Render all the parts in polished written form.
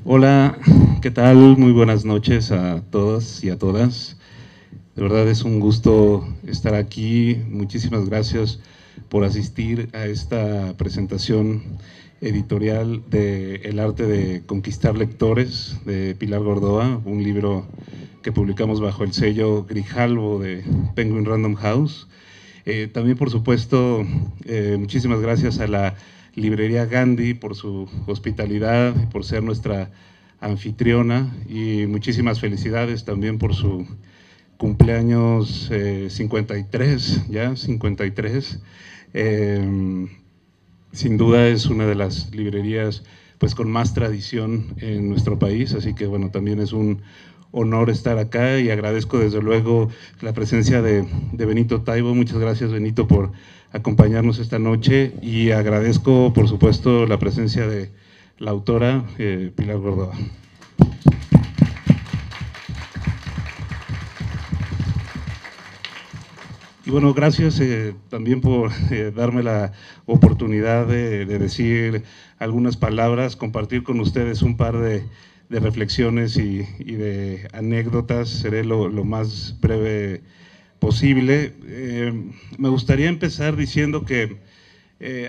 Hola, ¿qué tal? Muy buenas noches a todos y a todas. De verdad es un gusto estar aquí. Muchísimas gracias por asistir a esta presentación editorial de El arte de conquistar lectores de Pilar Gordoa, un libro que publicamos bajo el sello Grijalbo de Penguin Random House. También, por supuesto, muchísimas gracias a la librería Gandhi por su hospitalidad, por ser nuestra anfitriona, y muchísimas felicidades también por su cumpleaños 53, ya 53. Sin duda es una de las librerías pues con más tradición en nuestro país, así que bueno, también es un honor estar acá y agradezco desde luego la presencia de Benito Taibo. Muchas gracias, Benito, por acompañarnos esta noche, y agradezco por supuesto la presencia de la autora Pilar Gordoa. Y bueno, gracias también por darme la oportunidad de decir algunas palabras, compartir con ustedes un par de reflexiones y de anécdotas. Seré lo más breve posible. Me gustaría empezar diciendo que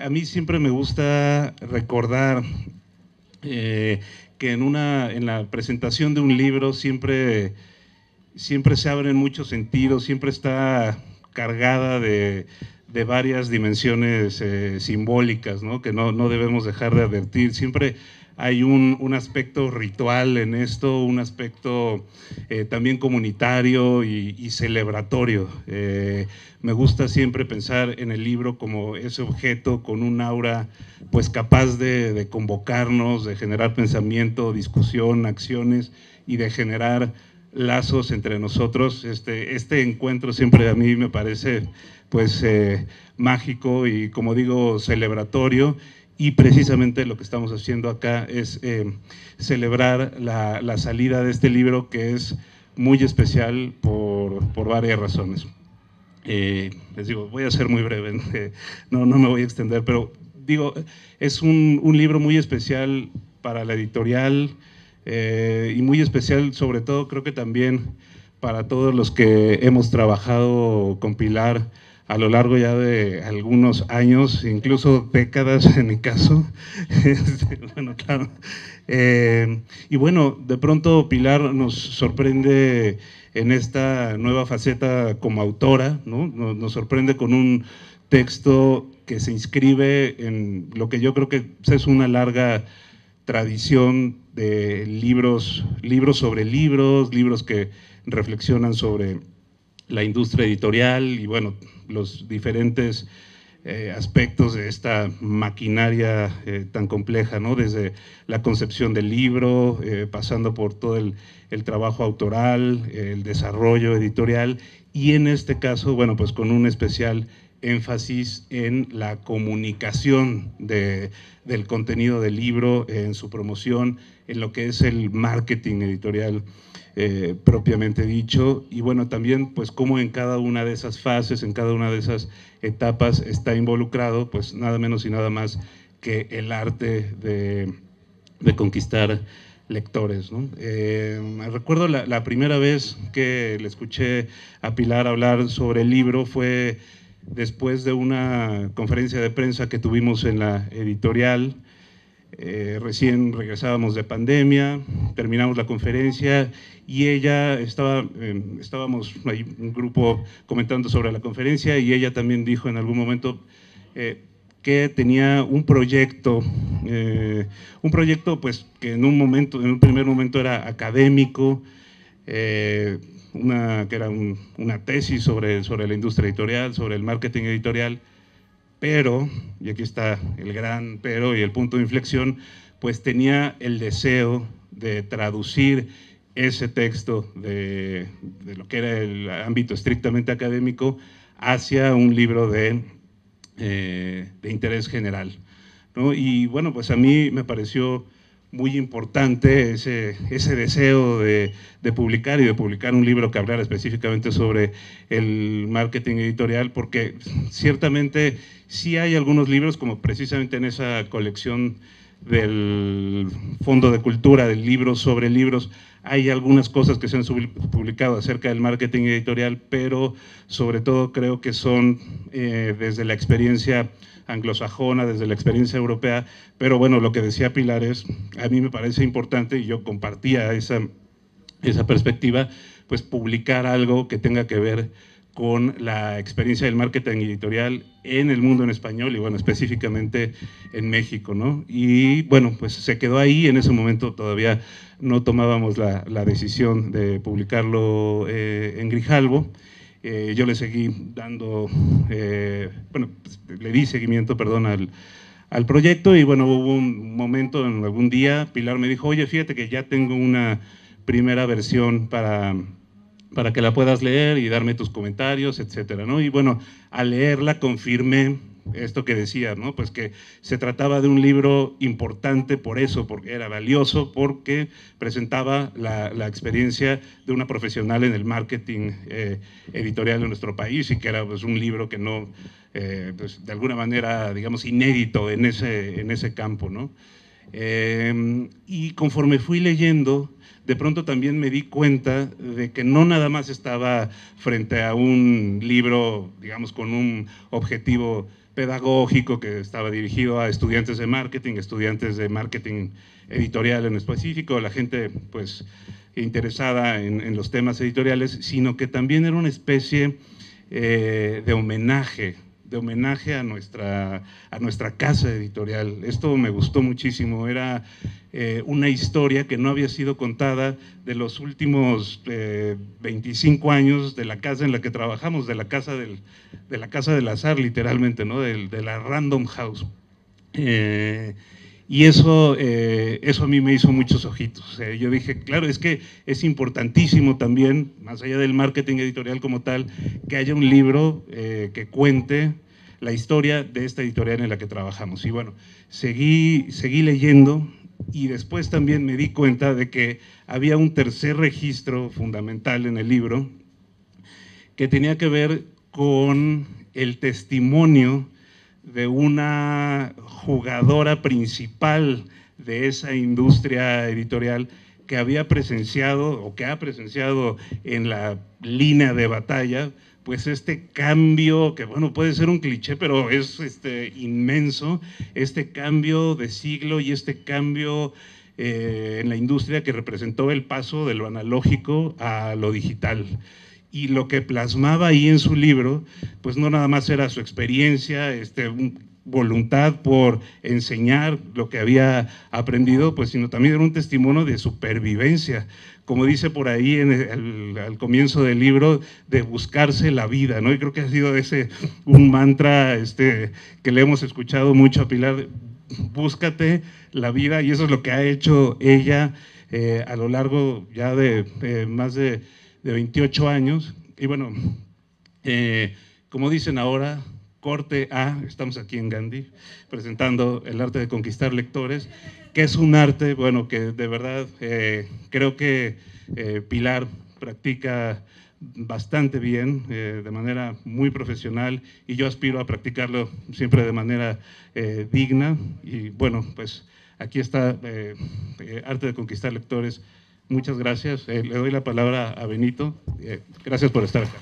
a mí siempre me gusta recordar que en la presentación de un libro siempre se abren muchos sentidos, siempre está cargada de varias dimensiones simbólicas, ¿no? Que no debemos dejar de advertir. Siempre hay un aspecto ritual en esto, un aspecto también comunitario y celebratorio. Me gusta siempre pensar en el libro como ese objeto con un aura pues capaz de convocarnos, de generar pensamiento, discusión, acciones, y de generar lazos entre nosotros. Este encuentro siempre a mí me parece pues mágico y, como digo, celebratorio, y precisamente lo que estamos haciendo acá es celebrar la salida de este libro, que es muy especial por varias razones. Les digo, voy a ser muy breve, no me voy a extender, pero digo, es un libro muy especial para la editorial, y muy especial sobre todo creo que también para todos los que hemos trabajado con Pilar a lo largo ya de algunos años, incluso décadas en mi caso. Bueno, claro. Y bueno, de pronto Pilar nos sorprende en esta nueva faceta como autora, ¿no? Nos sorprende con un texto que se inscribe en lo que yo creo que es una larga tradición de libros sobre libros que reflexionan sobre la industria editorial y bueno, los diferentes aspectos de esta maquinaria tan compleja, ¿no? Desde la concepción del libro, pasando por todo el trabajo autoral, el desarrollo editorial, y en este caso, bueno, pues con un especial énfasis en la comunicación del contenido del libro, en su promoción, en lo que es el marketing editorial propiamente dicho, y bueno, también pues cómo en cada una de esas fases, en cada una de esas etapas está involucrado pues nada menos y nada más que el arte de conquistar lectores, ¿no? Recuerdo la primera vez que le escuché a Pilar hablar sobre el libro fue después de una conferencia de prensa que tuvimos en la editorial. Recién regresábamos de pandemia, terminamos la conferencia y ella estábamos ahí un grupo comentando sobre la conferencia, y ella también dijo en algún momento que tenía un proyecto pues que en un primer momento era académico, que era una tesis sobre la industria editorial, sobre el marketing editorial, pero, y aquí está el gran pero y el punto de inflexión, pues tenía el deseo de traducir ese texto de lo que era el ámbito estrictamente académico hacia un libro de interés general, ¿no? Y bueno, pues a mí me pareció muy importante ese deseo de publicar y de publicar un libro que hablara específicamente sobre el marketing editorial, porque ciertamente sí hay algunos libros, como precisamente en esa colección del Fondo de Cultura, del libro sobre libros. Hay algunas cosas que se han publicado acerca del marketing editorial, pero sobre todo creo que son desde la experiencia anglosajona, desde la experiencia europea. Pero bueno, lo que decía Pilar es, a mí me parece importante, y yo compartía esa perspectiva, pues publicar algo que tenga que ver con la experiencia del marketing editorial en el mundo en español y bueno, específicamente en México, ¿no? Y bueno, pues se quedó ahí, en ese momento todavía no tomábamos la decisión de publicarlo en Grijalbo. Yo le seguí dando, bueno, pues, le di seguimiento, perdón, al proyecto y bueno, hubo un momento, en algún día, Pilar me dijo, oye, fíjate que ya tengo una primera versión para que la puedas leer y darme tus comentarios, etcétera, ¿no? Y bueno, al leerla confirmé esto que decía, ¿no? Pues que se trataba de un libro importante por eso, porque era valioso, porque presentaba la experiencia de una profesional en el marketing editorial de nuestro país y que era pues, un libro que no, pues, de alguna manera, digamos, inédito en ese campo, ¿no? Y conforme fui leyendo, de pronto también me di cuenta de que no nada más estaba frente a un libro, digamos, con un objetivo pedagógico que estaba dirigido a estudiantes de marketing editorial en específico, la gente pues interesada en los temas editoriales, sino que también era una especie de homenaje a nuestra casa editorial. Esto me gustó muchísimo, era una historia que no había sido contada de los últimos 25 años de la casa en la que trabajamos, de la casa del azar, literalmente, ¿no? de la Random House. Y eso a mí me hizo muchos ojitos. Yo dije, claro, es que es importantísimo también, más allá del marketing editorial como tal, que haya un libro que cuente la historia de esta editorial en la que trabajamos. Y bueno, seguí leyendo y después también me di cuenta de que había un tercer registro fundamental en el libro que tenía que ver con el testimonio de una jugadora principal de esa industria editorial que había presenciado o que ha presenciado en la línea de batalla, pues este cambio, que bueno, puede ser un cliché, pero es inmenso, este cambio de siglo y este cambio en la industria que representó el paso de lo analógico a lo digital. Y lo que plasmaba ahí en su libro, pues no nada más era su experiencia, voluntad por enseñar lo que había aprendido, pues sino también era un testimonio de supervivencia, como dice por ahí al comienzo del libro, de buscarse la vida, ¿no? Y creo que ha sido un mantra que le hemos escuchado mucho a Pilar, búscate la vida, y eso es lo que ha hecho ella a lo largo ya de más de 28 años. Y bueno, como dicen ahora, corte A, estamos aquí en Gandhi, presentando el arte de conquistar lectores, que es un arte, bueno, que de verdad creo que Pilar practica bastante bien, de manera muy profesional, y yo aspiro a practicarlo siempre de manera digna. Y bueno, pues aquí está Arte de Conquistar Lectores. Muchas gracias. Le doy la palabra a Benito. Gracias por estar acá.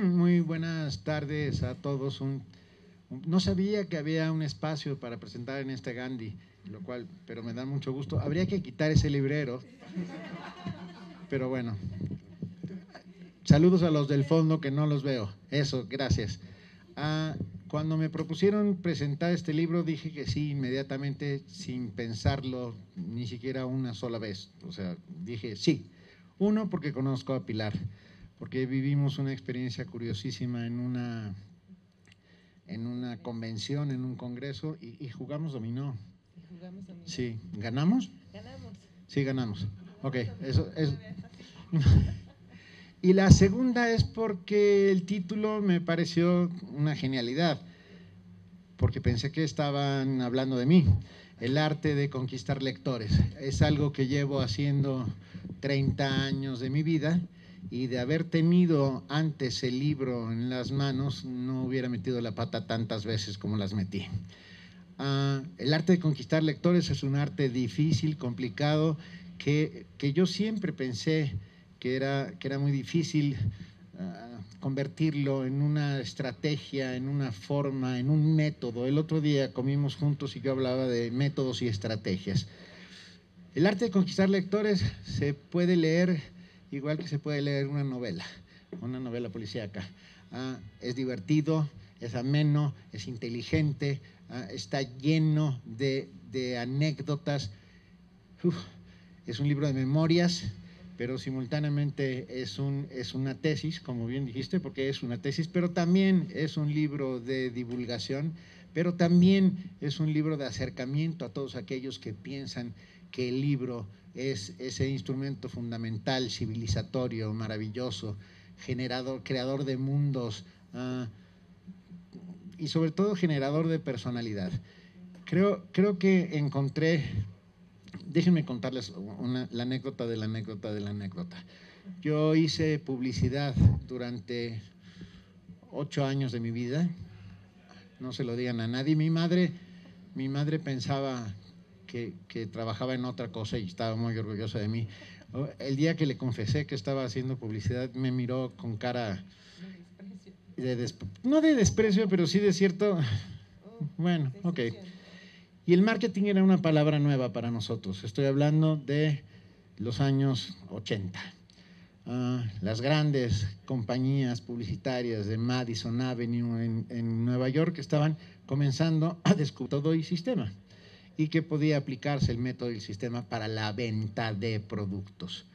Muy buenas tardes a todos. No sabía que había un espacio para presentar en este Gandhi, pero me da mucho gusto. Habría que quitar ese librero, pero bueno. Saludos a los del fondo que no los veo. Eso, gracias. Cuando me propusieron presentar este libro dije que sí inmediatamente, sin pensarlo ni siquiera una sola vez. O sea, dije sí. Uno, porque conozco a Pilar, porque vivimos una experiencia curiosísima en una convención, en un congreso, y jugamos dominó. Sí, ¿ganamos? Ganamos. Sí, ganamos. Ok, eso. Y la segunda es porque el título me pareció una genialidad, porque pensé que estaban hablando de mí. El arte de conquistar lectores. Es algo que llevo haciendo 30 años de mi vida y de haber tenido antes el libro en las manos, no hubiera metido la pata tantas veces como las metí. El arte de conquistar lectores es un arte difícil, complicado, que yo siempre pensé que era muy difícil convertirlo en una estrategia, en una forma, en un método. El otro día comimos juntos y yo hablaba de métodos y estrategias. El arte de conquistar lectores se puede leer igual que se puede leer una novela policíaca. Es divertido, es ameno, es inteligente, está lleno de anécdotas. Es un libro de memorias, pero simultáneamente es una tesis, como bien dijiste, porque es una tesis, pero también es un libro de divulgación, pero también es un libro de acercamiento a todos aquellos que piensan que el libro es ese instrumento fundamental, civilizatorio, maravilloso, creador de mundos y sobre todo generador de personalidad. Creo que encontré, déjenme contarles la anécdota de la anécdota de la anécdota. Yo hice publicidad durante 8 años de mi vida, no se lo digan a nadie. Mi madre pensaba que trabajaba en otra cosa y estaba muy orgullosa de mí. El día que le confesé que estaba haciendo publicidad, me miró con cara no de desprecio, pero sí de cierto, bueno, ok. Y el marketing era una palabra nueva para nosotros. Estoy hablando de los años 80. Las grandes compañías publicitarias de Madison Avenue en Nueva York estaban comenzando a descubrir todo el sistema y que podía aplicarse el método y el sistema para la venta de productos.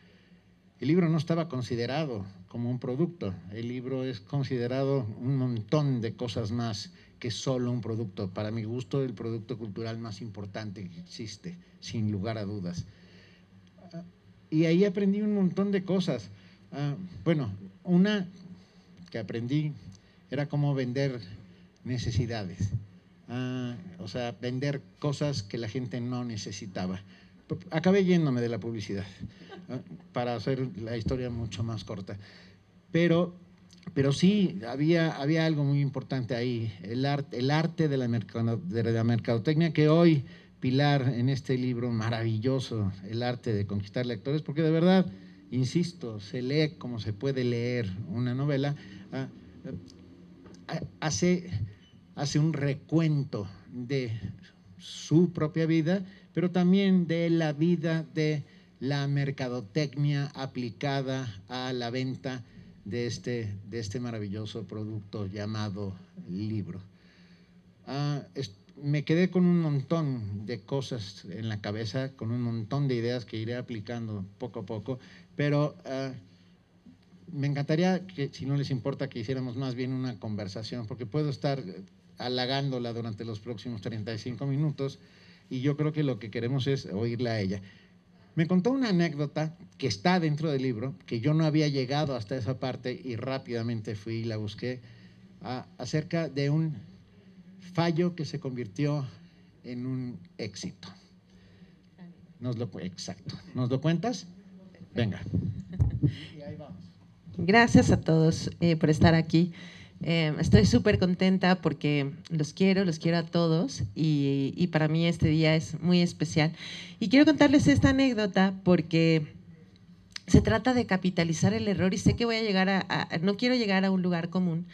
El libro no estaba considerado como un producto, el libro es considerado un montón de cosas más que solo un producto. Para mi gusto, el producto cultural más importante que existe, sin lugar a dudas. Y ahí aprendí un montón de cosas. Bueno, una que aprendí era cómo vender necesidades. O sea, vender cosas que la gente no necesitaba. Acabé yéndome de la publicidad para hacer la historia mucho más corta. Pero sí, había algo muy importante ahí, el arte de la mercadotecnia, que hoy Pilar, en este libro maravilloso, El arte de conquistar lectores, porque de verdad, insisto, se lee como se puede leer una novela, hace un recuento de su propia vida, pero también de la vida de la mercadotecnia aplicada a la venta de este maravilloso producto llamado libro. Me quedé con un montón de cosas en la cabeza, con un montón de ideas que iré aplicando poco a poco, pero me encantaría que, si no les importa, que hiciéramos más bien una conversación, porque puedo estar halagándola durante los próximos 35 minutos y yo creo que lo que queremos es oírla a ella. Me contó una anécdota que está dentro del libro, que yo no había llegado hasta esa parte y rápidamente fui y la busqué, acerca de un fallo que se convirtió en un éxito. Exacto. ¿Nos lo cuentas? Venga. Y ahí vamos. Gracias a todos por estar aquí. Estoy súper contenta porque los quiero a todos y para mí este día es muy especial. Y quiero contarles esta anécdota porque se trata de capitalizar el error y sé que voy a llegar no quiero llegar a un lugar común,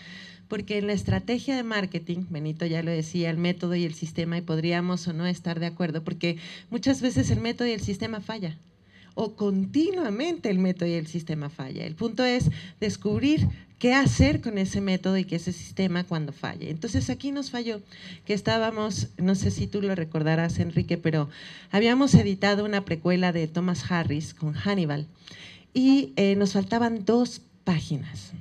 porque en la estrategia de marketing, Benito ya lo decía, el método y el sistema, y podríamos o no estar de acuerdo, porque muchas veces el método y el sistema falla, o continuamente el método y el sistema falla. El punto es descubrir qué hacer con ese método y que ese sistema cuando falle. Entonces aquí nos falló, que estábamos, no sé si tú lo recordarás, Enrique, pero habíamos editado una precuela de Thomas Harris con Hannibal y nos faltaban 2 páginas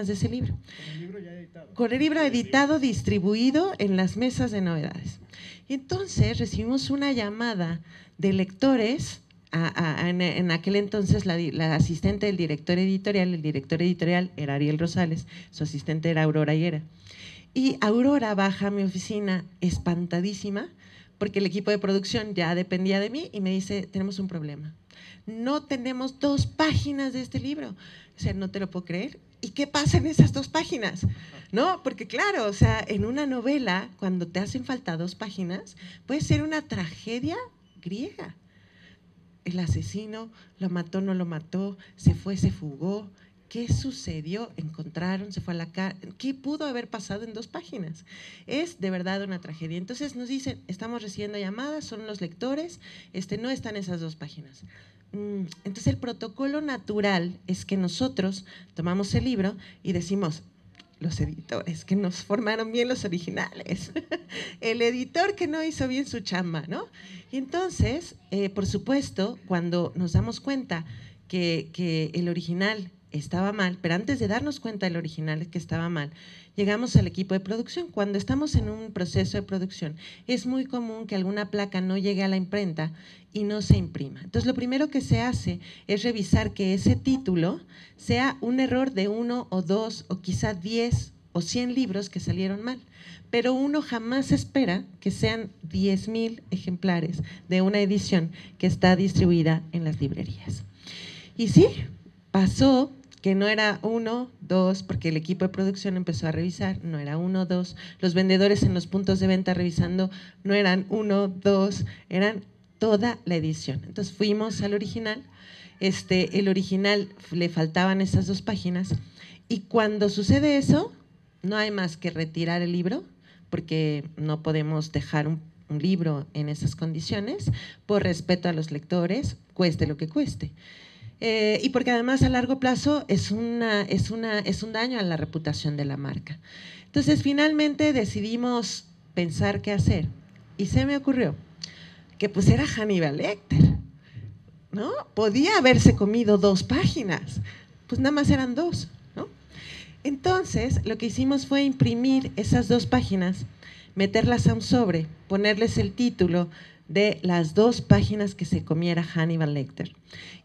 de ese libro. Con el libro ya editado. Con el libro editado, distribuido en las mesas de novedades. Y entonces recibimos una llamada de lectores. En aquel entonces la asistente del director editorial, el director editorial era Ariel Rosales, su asistente era Aurora Higuera. Y Aurora baja a mi oficina espantadísima porque el equipo de producción ya dependía de mí y me dice, tenemos un problema. No tenemos 2 páginas de este libro. O sea, no te lo puedo creer. ¿Y qué pasa en esas 2 páginas? ¿No? Porque claro, o sea, en una novela, cuando te hacen falta 2 páginas, puede ser una tragedia griega. El asesino lo mató, no lo mató, se fue, se fugó. ¿Qué sucedió? ¿Encontraron? ¿Se fue a la cárcel? ¿Qué pudo haber pasado en 2 páginas? Es de verdad una tragedia. Entonces nos dicen, estamos recibiendo llamadas, son los lectores, no están esas 2 páginas. Entonces el protocolo natural es que nosotros tomamos el libro y decimos, los editores que nos formaron bien los originales, el editor que no hizo bien su chamba, ¿no? Y entonces, por supuesto, cuando nos damos cuenta que el original estaba mal, pero antes de darnos cuenta del original que estaba mal, llegamos al equipo de producción. Cuando estamos en un proceso de producción, es muy común que alguna placa no llegue a la imprenta y no se imprima. Entonces, lo primero que se hace es revisar que ese título sea un error de 1 o 2 o quizá 10 o 100 libros que salieron mal. Pero uno jamás espera que sean 10,000 ejemplares de una edición que está distribuida en las librerías. Y sí, pasó que no era 1, 2, porque el equipo de producción empezó a revisar, no era 1, 2, los vendedores en los puntos de venta revisando no eran 1, 2, eran toda la edición. Entonces fuimos al original, el original le faltaban esas 2 páginas y cuando sucede eso, no hay más que retirar el libro, porque no podemos dejar un libro en esas condiciones, por respeto a los lectores, cueste lo que cueste. Y porque además a largo plazo es un daño a la reputación de la marca. Entonces finalmente decidimos pensar qué hacer y se me ocurrió que pues era Hannibal Lecter, ¿no? Podía haberse comido 2 páginas, pues nada más eran 2, ¿no? Entonces lo que hicimos fue imprimir esas 2 páginas, meterlas a un sobre, ponerles el título de las 2 páginas que se comiera Hannibal Lecter.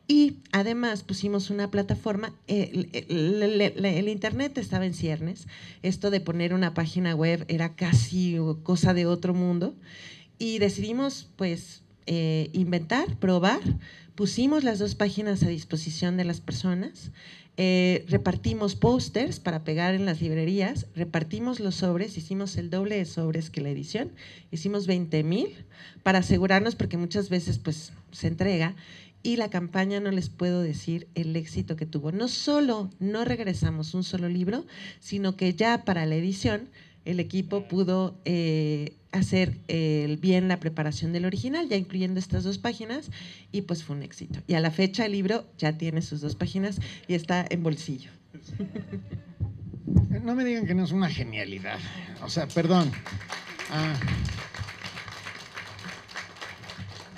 Y además pusimos una plataforma, el internet estaba en ciernes, esto de poner una página web era casi cosa de otro mundo, y decidimos pues inventar, probar, pusimos las 2 páginas a disposición de las personas, repartimos pósters para pegar en las librerías, repartimos los sobres, hicimos el doble de sobres que la edición, hicimos 20,000 para asegurarnos, porque muchas veces pues se entrega, y la campaña no les puedo decir el éxito que tuvo. No solo no regresamos un solo libro, sino que ya para la edición el equipo pudo hacer bien la preparación del original, ya incluyendo estas 2 páginas, y pues fue un éxito. Y a la fecha el libro ya tiene sus 2 páginas y está en bolsillo. No me digan que no es una genialidad. O sea, perdón.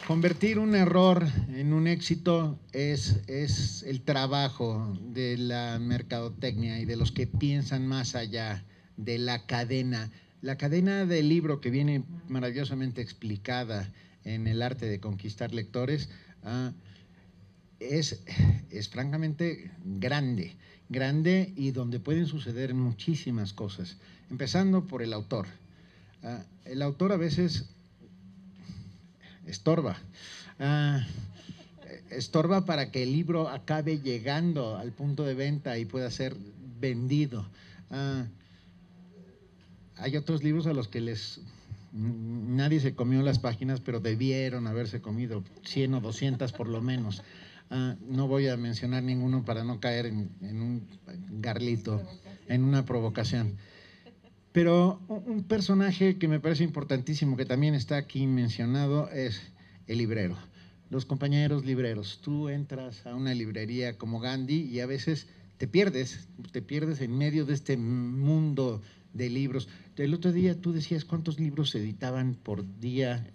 Convertir un error en un éxito es el trabajo de la mercadotecnia y de los que piensan más allá de la cadena. La cadena del libro, que viene maravillosamente explicada en El arte de conquistar lectores, es francamente grande y donde pueden suceder muchísimas cosas, empezando por el autor. El autor a veces estorba para que el libro acabe llegando al punto de venta y pueda ser vendido. Hay otros libros a los que nadie se comió las páginas, pero debieron haberse comido 100 o 200 por lo menos. No voy a mencionar ninguno para no caer en un garlito, en una provocación. Pero un personaje que me parece importantísimo, que también está aquí mencionado, es el librero. Los compañeros libreros. Tú entras a una librería como Gandhi y a veces te pierdes en medio de este mundo de libros. El otro día tú decías cuántos libros se editaban por día.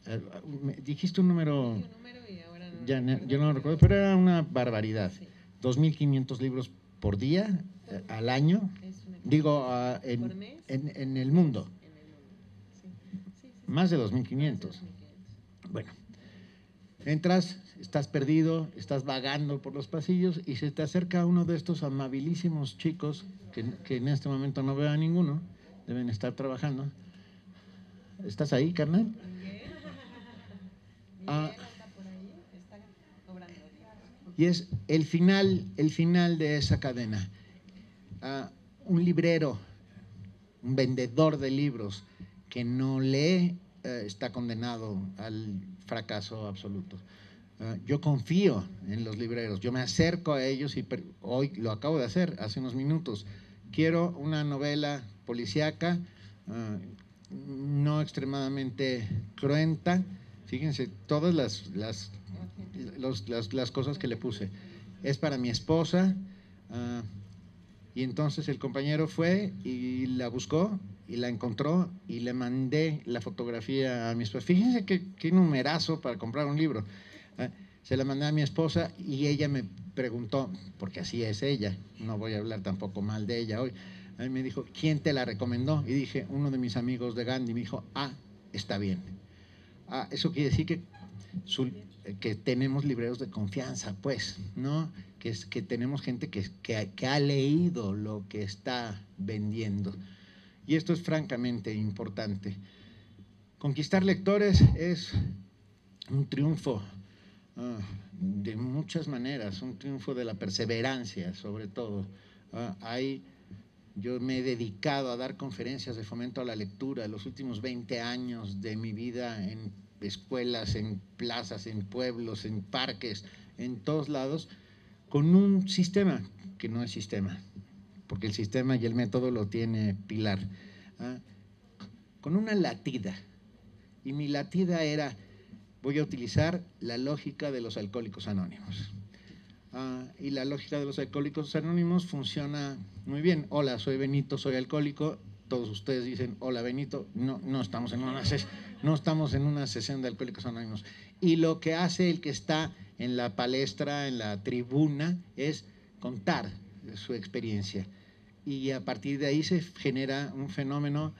Dijiste un número, Y ahora no ya, yo no lo recuerdo, pero era una barbaridad. Sí. 2,500 libros por día, al año. Digo, en el mundo. Más de 2,500. Bueno, entras, estás perdido, estás vagando por los pasillos y se te acerca uno de estos amabilísimos chicos, que en este momento no veo a ninguno, deben estar trabajando. ¿Estás ahí, carnal? Y es el final de esa cadena. Un librero, un vendedor de libros que no lee, está condenado al fracaso absoluto. Yo confío en los libreros, yo me acerco a ellos y hoy lo acabo de hacer, hace unos minutos. Quiero una novela policíaca, no extremadamente cruenta. Fíjense, todas las cosas que le puse. Es para mi esposa, y entonces el compañero fue y la buscó y la encontró y le mandé la fotografía a mi esposa. Fíjense qué numerazo para comprar un libro. Se la mandé a mi esposa y ella me preguntó, porque así es ella, no voy a hablar tampoco mal de ella hoy. A mí me dijo, ¿quién te la recomendó? Y dije, uno de mis amigos de Gandhi. Me dijo, está bien. Eso quiere decir que tenemos libreros de confianza, pues, ¿no? Que tenemos gente que ha leído lo que está vendiendo. Y esto es francamente importante. Conquistar lectores es un triunfo de muchas maneras, un triunfo de la perseverancia, sobre todo. Yo me he dedicado a dar conferencias de fomento a la lectura los últimos 20 años de mi vida en escuelas, en plazas, en pueblos, en parques, en todos lados, con un sistema que no es sistema, porque el sistema y el método lo tiene Pilar, con una latida. Y mi latida era, voy a utilizar la lógica de los Alcohólicos Anónimos. Y la lógica de los Alcohólicos Anónimos funciona muy bien. Hola, soy Benito, soy alcohólico. Todos ustedes dicen, hola Benito. No estamos en una sesión de Alcohólicos Anónimos. Y lo que hace el que está en la palestra, en la tribuna, es contar su experiencia. Y a partir de ahí se genera un fenómeno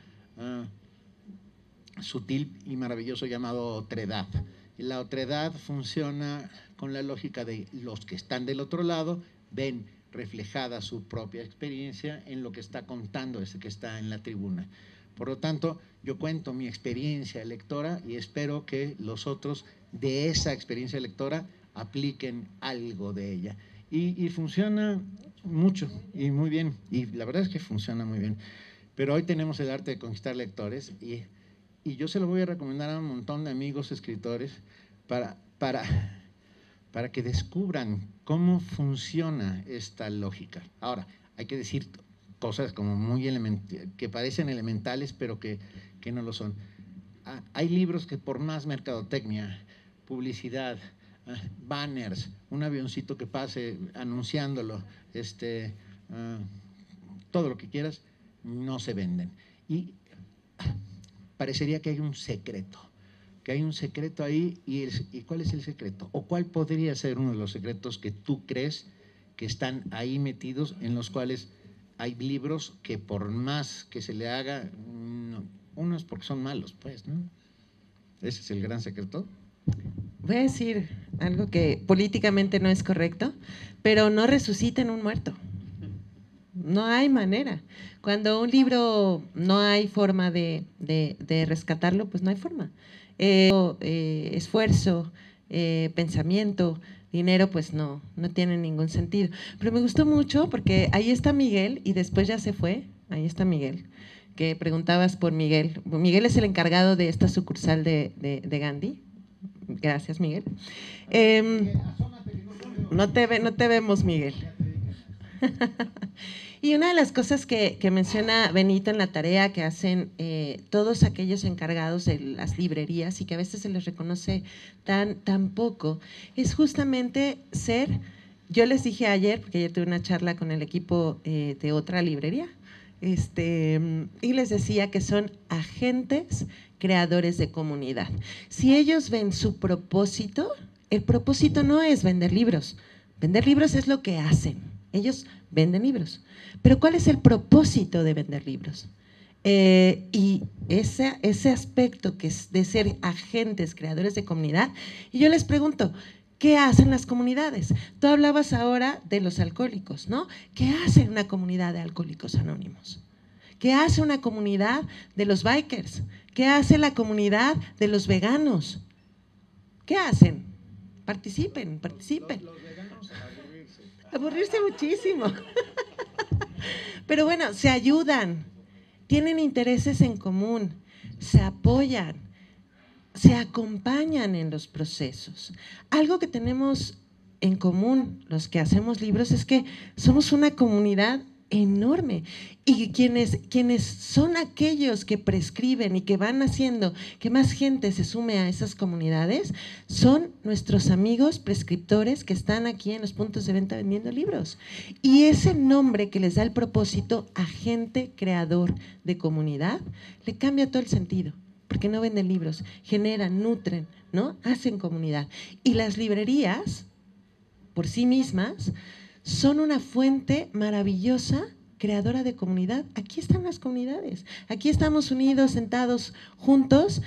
sutil y maravilloso llamado otredad. La otredad funciona con la lógica de los que están del otro lado, ven reflejada su propia experiencia en lo que está contando ese que está en la tribuna. Por lo tanto, yo cuento mi experiencia lectora y espero que los otros de esa experiencia lectora apliquen algo de ella. Y funciona mucho y muy bien, y la verdad es que funciona muy bien. Pero hoy tenemos el arte de conquistar lectores y yo se lo voy a recomendar a un montón de amigos escritores para que descubran cómo funciona esta lógica. Ahora, hay que decir cosas como que parecen elementales, pero que no lo son. Hay libros que por más mercadotecnia, publicidad, banners, un avioncito que pase anunciándolo, todo lo que quieras, no se venden. Y parecería que hay un secreto. Ahí, ¿y cuál es el secreto? ¿O cuál podría ser uno de los secretos que tú crees que están ahí metidos, en los cuales hay libros que por más que se le haga, uno es porque son malos, pues, ¿no? Ese es el gran secreto. Voy a decir algo que políticamente no es correcto, pero no resuciten un muerto. No hay manera. Cuando un libro no hay forma de rescatarlo, pues no hay forma. Esfuerzo, pensamiento, dinero, pues no tiene ningún sentido. Pero me gustó mucho porque ahí está Miguel y después ya se fue. Ahí está Miguel, que preguntabas por Miguel. Miguel es el encargado de esta sucursal de Gandhi. Gracias, Miguel. No te vemos, Miguel. Y una de las cosas que menciona Benito en la tarea que hacen todos aquellos encargados de las librerías y que a veces se les reconoce tan poco, es justamente yo les dije ayer, porque ayer tuve una charla con el equipo de otra librería, y les decía que son agentes creadores de comunidad. Si ellos ven su propósito, el propósito no es vender libros es lo que hacen. Ellos venden libros. Pero ¿cuál es el propósito de vender libros? Y ese aspecto que es de ser agentes, creadores de comunidad. Y yo les pregunto, ¿qué hacen las comunidades? Tú hablabas ahora de los alcohólicos, ¿no? ¿Qué hace una comunidad de alcohólicos anónimos? ¿Qué hace una comunidad de los bikers? ¿Qué hace la comunidad de los veganos? ¿qué hacen? Participen. Los veganos, aburrirse. Aburrirse muchísimo. Pero bueno, se ayudan, tienen intereses en común, se apoyan, se acompañan en los procesos. Algo que tenemos en común los que hacemos libros es que somos una comunidad enorme y quienes son aquellos que prescriben y que van haciendo que más gente se sume a esas comunidades son nuestros amigos prescriptores que están aquí en los puntos de venta vendiendo libros. Y ese nombre que les da el propósito, agente creador de comunidad, le cambia todo el sentido, porque no venden libros, generan, nutren, ¿no? Hacen comunidad. Y las librerías, por sí mismas, son una fuente maravillosa, creadora de comunidad. Aquí están las comunidades, aquí estamos unidos, sentados juntos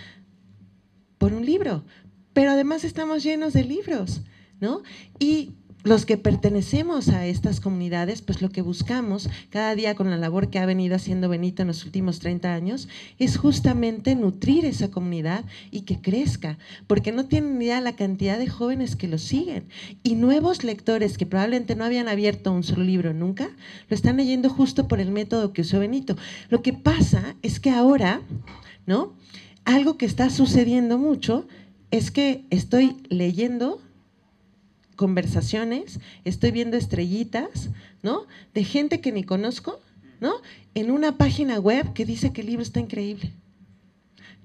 por un libro, pero además estamos llenos de libros, ¿no? Y los que pertenecemos a estas comunidades, pues lo que buscamos cada día con la labor que ha venido haciendo Benito en los últimos 30 años es justamente nutrir esa comunidad y que crezca, porque no tienen ni idea la cantidad de jóvenes que lo siguen y nuevos lectores que probablemente no habían abierto un solo libro nunca, lo están leyendo justo por el método que usó Benito. Lo que pasa es que ahora, ¿no? Algo que está sucediendo mucho es que estoy leyendo conversaciones, estoy viendo estrellitas, ¿no? De gente que ni conozco, ¿no? En una página web que dice que el libro está increíble,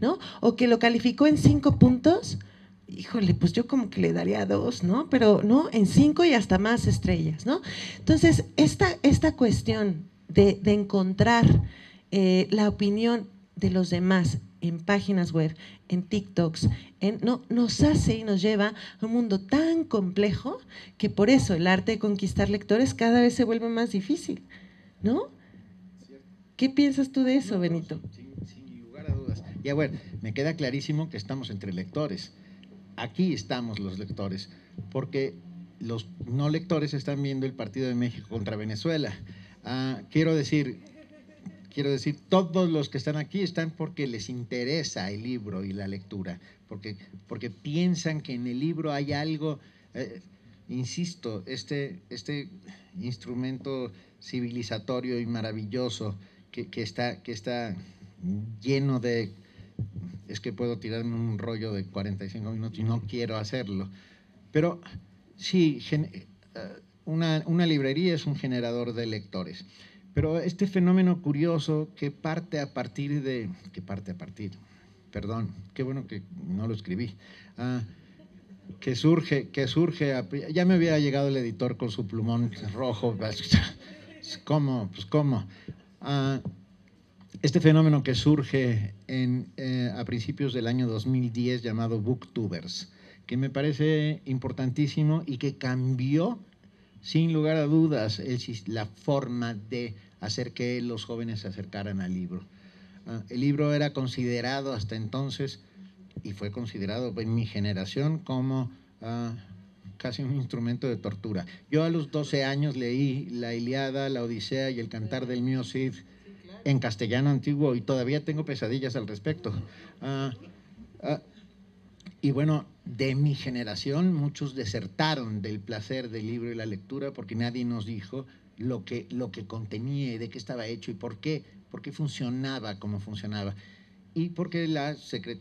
¿no? O que lo calificó en 5 puntos, híjole, pues yo como que le daría 2, ¿no? Pero no, en 5 y hasta más estrellas, ¿no? Entonces, esta cuestión de encontrar la opinión de los demás en páginas web, en TikToks, nos hace y nos lleva a un mundo tan complejo que por eso el arte de conquistar lectores cada vez se vuelve más difícil, ¿no? ¿Qué piensas tú de eso, Benito? Sin lugar a dudas. Ya bueno, me queda clarísimo que estamos entre lectores. Aquí estamos los lectores, porque los no lectores están viendo el partido de México contra Venezuela. Quiero decir, todos los que están aquí están porque les interesa el libro y la lectura, porque piensan que en el libro hay algo, insisto, este instrumento civilizatorio y maravilloso que está lleno de… Es que puedo tirarme un rollo de 45 minutos y no quiero hacerlo, pero sí, una librería es un generador de lectores. Pero este fenómeno curioso perdón, qué bueno que no lo escribí, que surge, ya me había llegado el editor con su plumón rojo, ¿cómo? Pues ¿cómo? Este fenómeno que surge a principios del año 2010 llamado Booktubers, que me parece importantísimo y que cambió sin lugar a dudas la forma de hacer que los jóvenes se acercaran al libro. El libro era considerado hasta entonces, y fue considerado en mi generación como casi un instrumento de tortura. Yo a los 12 años leí la Ilíada, la Odisea y el Cantar del mío Cid en castellano antiguo y todavía tengo pesadillas al respecto. Y bueno, de mi generación muchos desertaron del placer del libro y la lectura porque nadie nos dijo lo que contenía y de qué estaba hecho y por qué funcionaba como funcionaba. Y porque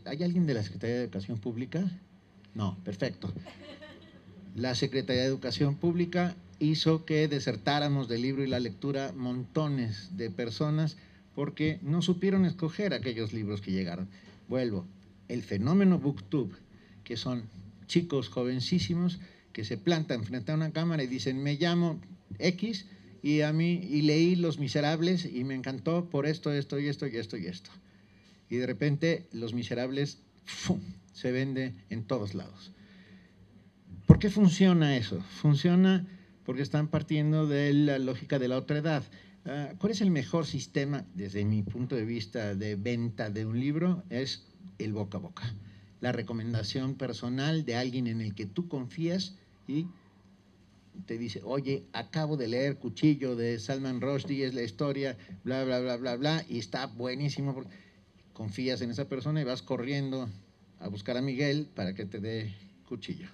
¿hay alguien de la Secretaría de Educación Pública? No, perfecto. La Secretaría de Educación Pública hizo que desertáramos del libro y la lectura montones de personas porque no supieron escoger aquellos libros que llegaron. Vuelvo, el fenómeno BookTube, que son chicos jovencísimos que se plantan frente a una cámara y dicen, me llamo X y leí Los Miserables y me encantó por esto, esto y esto y esto y esto. Y de repente Los Miserables se vende en todos lados. ¿Por qué funciona eso? Funciona porque están partiendo de la lógica de la otredad. ¿Cuál es el mejor sistema, desde mi punto de vista, de venta de un libro? Es el boca a boca. La recomendación personal de alguien en el que tú confías y te dice, oye, acabo de leer Cuchillo de Salman Rushdie, es la historia, bla, bla, bla, bla, bla, y está buenísimo. Confías en esa persona y vas corriendo a buscar a Miguel para que te dé cuchillo.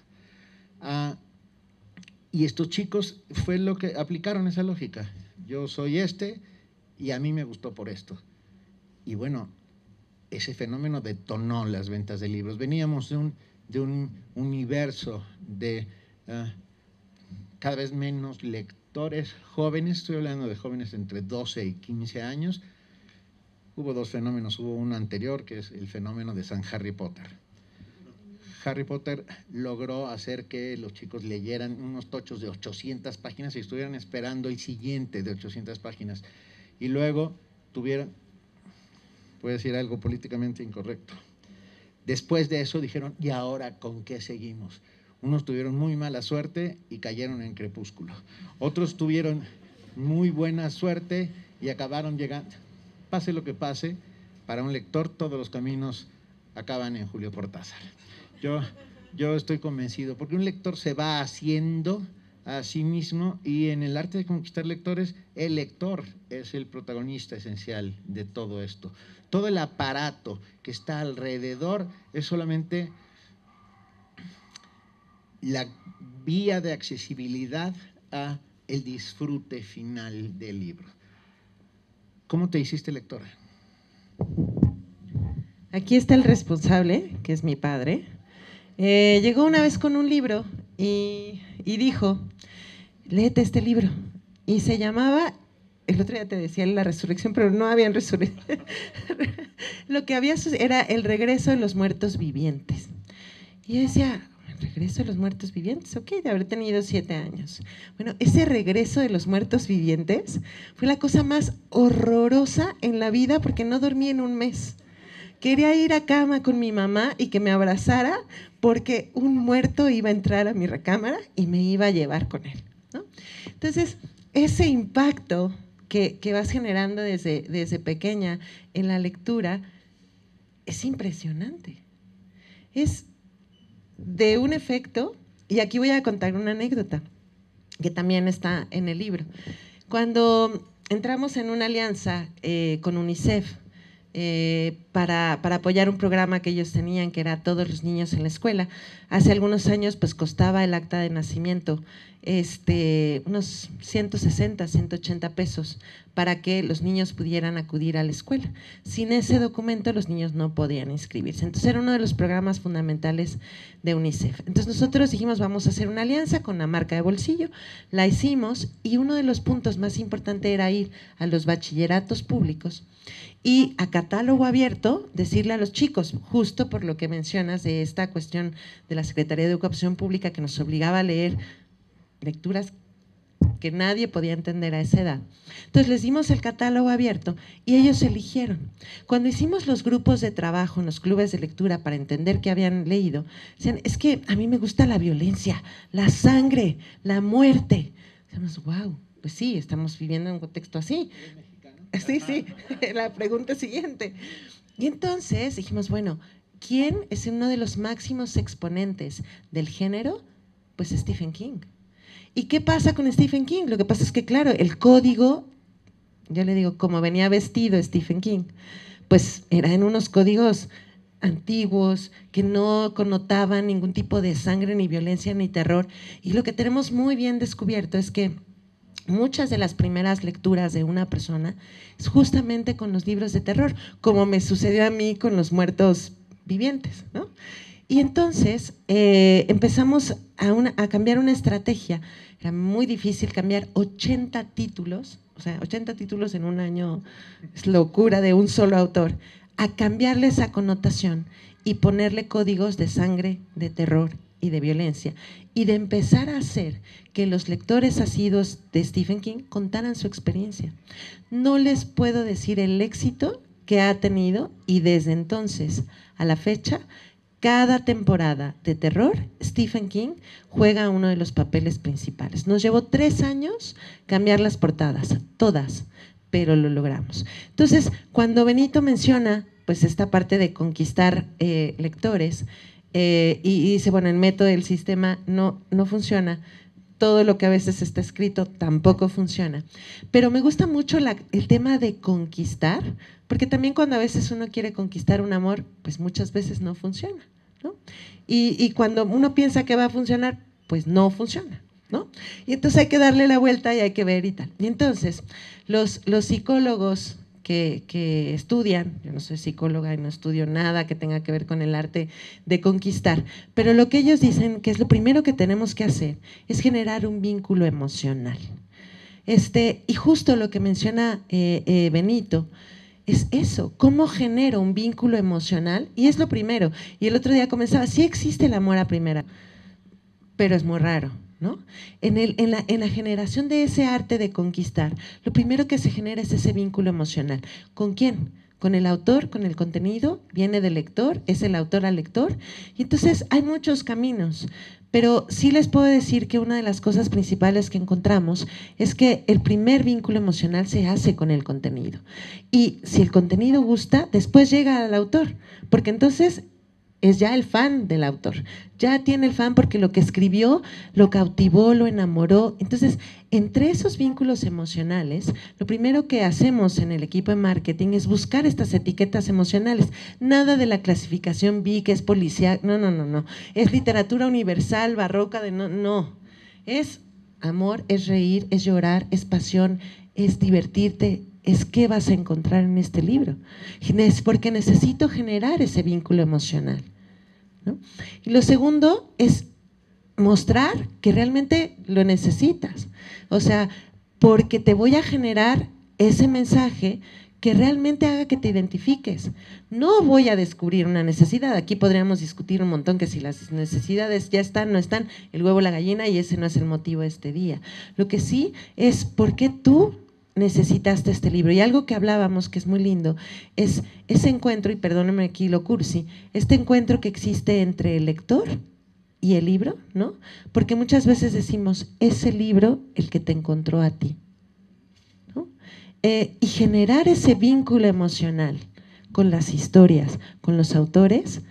Y estos chicos fue lo que aplicaron esa lógica. Yo soy y a mí me gustó por esto. Y bueno, ese fenómeno detonó las ventas de libros. Veníamos de un universo de cada vez menos lectores jóvenes, estoy hablando de jóvenes entre 12 y 15 años. Hubo dos fenómenos, hubo uno anterior que es el fenómeno de San Harry Potter. Harry Potter logró hacer que los chicos leyeran unos tochos de 800 páginas y estuvieran esperando el siguiente de 800 páginas. Y luego tuvieron, voy a decir algo políticamente incorrecto, después de eso dijeron, ¿y ahora con qué seguimos? Unos tuvieron muy mala suerte y cayeron en Crepúsculo. Otros tuvieron muy buena suerte y acabaron llegando. Pase lo que pase, para un lector todos los caminos acaban en Julio Cortázar. Yo estoy convencido, porque un lector se va haciendo a sí mismo y en el arte de conquistar lectores, el lector es el protagonista esencial de todo esto. Todo el aparato que está alrededor es solamente la vía de accesibilidad a el disfrute final del libro. ¿Cómo te hiciste lectora? Aquí está el responsable, que es mi padre. Llegó una vez con un libro y dijo, léete este libro. Y se llamaba, el otro día te decía La Resurrección, pero no habían resurrección. Lo que había era El regreso de los muertos vivientes. Y yo decía, ¿el regreso de los muertos vivientes? Ok, de haber tenido 7 años. Bueno, ese regreso de los muertos vivientes fue la cosa más horrorosa en la vida porque no dormí en un mes. Quería ir a cama con mi mamá y que me abrazara porque un muerto iba a entrar a mi recámara y me iba a llevar con él, ¿no? Entonces, ese impacto que vas generando desde pequeña en la lectura es impresionante. Es de un efecto, y aquí voy a contar una anécdota que también está en el libro. Cuando entramos en una alianza con UNICEF, para apoyar un programa que ellos tenían, que era Todos los niños en la escuela. Hace algunos años pues costaba el acta de nacimiento unos 160, 180 pesos para que los niños pudieran acudir a la escuela. Sin ese documento los niños no podían inscribirse. Entonces era uno de los programas fundamentales de UNICEF. Entonces nosotros dijimos, vamos a hacer una alianza con la marca de bolsillo. La hicimos y uno de los puntos más importantes era ir a los bachilleratos públicos y a catálogo abierto decirle a los chicos, justo por lo que mencionas de esta cuestión de la Secretaría de Educación Pública que nos obligaba a leer lecturas que nadie podía entender a esa edad. Entonces les dimos el catálogo abierto y ellos eligieron. Cuando hicimos los grupos de trabajo en los clubes de lectura para entender qué habían leído, decían, es que a mí me gusta la violencia, la sangre, la muerte. Decíamos, wow, pues sí, estamos viviendo en un contexto así. Sí, sí, la pregunta siguiente. Y entonces dijimos, bueno, ¿quién es uno de los máximos exponentes del género? Pues Stephen King. ¿Y qué pasa con Stephen King? Lo que pasa es que, claro, el código, yo le digo, como venía vestido Stephen King, pues era en unos códigos antiguos que no connotaban ningún tipo de sangre, ni violencia, ni terror. Y lo que tenemos muy bien descubierto es que muchas de las primeras lecturas de una persona es justamente con los libros de terror, como me sucedió a mí con los muertos vivientes, ¿no? Y entonces empezamos a cambiar una estrategia. Era muy difícil cambiar 80 títulos, o sea, 80 títulos en un año es locura de un solo autor, a cambiarle esa connotación y ponerle códigos de sangre, de terror y de violencia, y de empezar a hacer que los lectores asiduos de Stephen King contaran su experiencia. No les puedo decir el éxito que ha tenido y desde entonces a la fecha, cada temporada de terror, Stephen King juega uno de los papeles principales. Nos llevó 3 años cambiar las portadas, todas, pero lo logramos. Entonces, cuando Benito menciona pues esta parte de conquistar lectores, y dice, bueno, el método del sistema no funciona, todo lo que a veces está escrito tampoco funciona. Pero me gusta mucho el tema de conquistar, porque también cuando a veces uno quiere conquistar un amor, pues muchas veces no funciona, ¿no? Y cuando uno piensa que va a funcionar, pues no funciona, ¿no? Y entonces hay que darle la vuelta y hay que ver y tal. Y entonces, los psicólogos que estudian, yo no soy psicóloga y no estudio nada que tenga que ver con el arte de conquistar, pero lo que ellos dicen que es lo primero que tenemos que hacer es generar un vínculo emocional. Y justo lo que menciona Benito, es eso, cómo genero un vínculo emocional, y es lo primero. Y el otro día comenzaba, sí existe el amor a primera, pero es muy raro, ¿no? En la generación de ese arte de conquistar, lo primero que se genera es ese vínculo emocional. ¿Con quién? Con el autor, con el contenido, viene del lector, es el autor al lector, y entonces hay muchos caminos. Pero sí les puedo decir que una de las cosas principales que encontramos es que el primer vínculo emocional se hace con el contenido. Y si el contenido gusta, después llega al autor, porque entonces es ya el fan del autor, ya tiene el fan porque lo que escribió lo cautivó, lo enamoró. Entonces, entre esos vínculos emocionales, lo primero que hacemos en el equipo de marketing es buscar estas etiquetas emocionales. Nada de la clasificación B, que es policial, no, no, no, no. Es literatura universal, barroca, no. Es amor, es reír, es llorar, es pasión, es divertirte, es qué vas a encontrar en este libro. Porque necesito generar ese vínculo emocional, ¿no? Y lo segundo es mostrar que realmente lo necesitas. O sea, porque te voy a generar ese mensaje que realmente haga que te identifiques. No voy a descubrir una necesidad. Aquí podríamos discutir un montón que si las necesidades ya están, no están, el huevo, la gallina, y ese no es el motivo de este día. Lo que sí es por qué tú necesitaste este libro. Y algo que hablábamos que es muy lindo es ese encuentro, y perdóname aquí lo cursi, este encuentro que existe entre el lector y el libro, ¿no? Porque muchas veces decimos, es el libro el que te encontró a ti, ¿no? Y generar ese vínculo emocional con las historias, con los autores,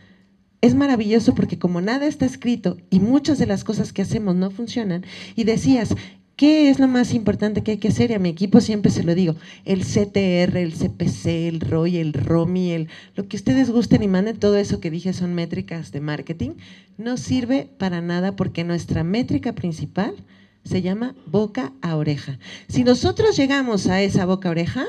es maravilloso porque como nada está escrito y muchas de las cosas que hacemos no funcionan, y decías, ¿qué es lo más importante que hay que hacer? Y a mi equipo siempre se lo digo, el CTR, el CPC, el ROI, el ROMI, lo que ustedes gusten y manden, todo eso que dije son métricas de marketing, no sirve para nada porque nuestra métrica principal se llama boca a oreja. Si nosotros llegamos a esa boca a oreja,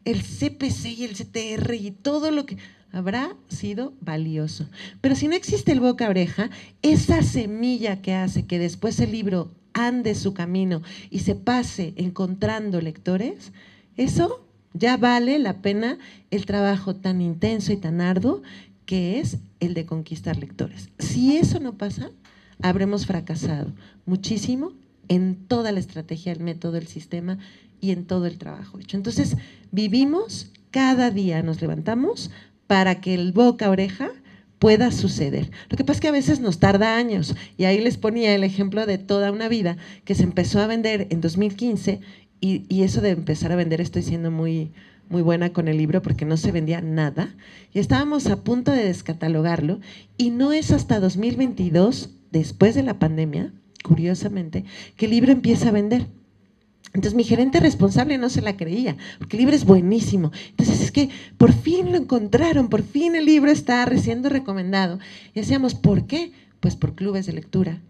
el CPC y el CTR y todo lo que habrá sido valioso. Pero si no existe el boca a oreja, esa semilla que hace que después el libro ande su camino y se pase encontrando lectores, eso ya vale la pena el trabajo tan intenso y tan arduo que es el de conquistar lectores. Si eso no pasa, habremos fracasado muchísimo en toda la estrategia, el método, el sistema y en todo el trabajo hecho. Entonces, vivimos, cada día nos levantamos para que el boca a oreja pueda suceder. Lo que pasa es que a veces nos tarda años, y ahí les ponía el ejemplo de Toda una vida, que se empezó a vender en 2015, y eso de empezar a vender, estoy siendo muy buena con el libro porque no se vendía nada, y estábamos a punto de descatalogarlo, y no es hasta 2022, después de la pandemia, curiosamente, que el libro empieza a vender. Entonces mi gerente responsable no se la creía, porque el libro es buenísimo. Entonces es que por fin lo encontraron, por fin el libro está siendo recomendado. Y decíamos, ¿por qué? Pues por clubes de lectura.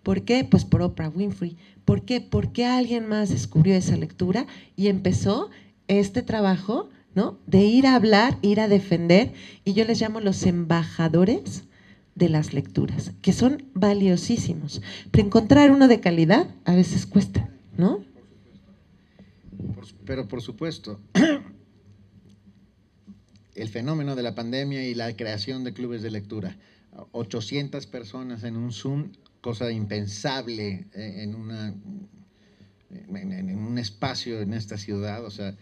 ¿Por qué? Pues por Oprah Winfrey. ¿Por qué? Porque alguien más descubrió esa lectura y empezó este trabajo, ¿no? De ir a hablar, ir a defender, y yo les llamo los embajadores de las lecturas, que son valiosísimos. Pero encontrar uno de calidad a veces cuesta, ¿no? Pero por supuesto, el fenómeno de la pandemia y la creación de clubes de lectura, 800 personas en un Zoom, cosa impensable en un espacio en esta ciudad, o sea,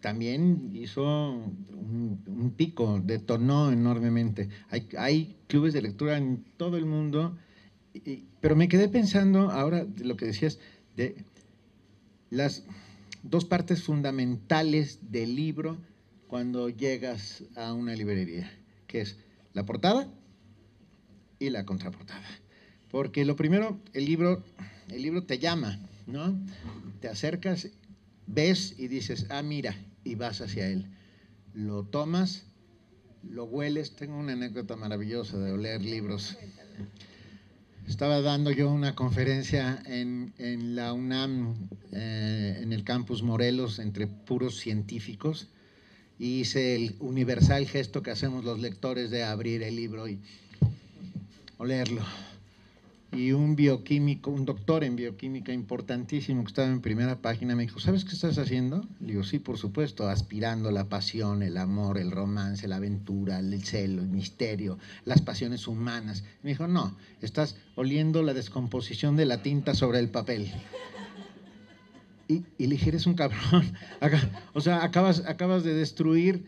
también hizo un pico, detonó enormemente. Hay clubes de lectura en todo el mundo, pero me quedé pensando ahora de lo que decías, de las dos partes fundamentales del libro cuando llegas a una librería, que es la portada y la contraportada. Porque lo primero, el libro te llama, ¿no? Te acercas, ves y dices, ah, mira, y vas hacia él. Lo tomas, lo hueles. Tengo una anécdota maravillosa de oler libros. Estaba dando yo una conferencia en la UNAM, en el campus Morelos, entre puros científicos, y hice el universal gesto que hacemos los lectores de abrir el libro y olerlo. Y un bioquímico, un doctor en bioquímica importantísimo que estaba en primera página me dijo, ¿sabes qué estás haciendo? Le digo, sí, por supuesto, aspirando la pasión, el amor, el romance, la aventura, el celo, el misterio, las pasiones humanas. Me dijo, no, estás oliendo la descomposición de la tinta sobre el papel. Y le dije, eres un cabrón. O sea, acabas de destruir,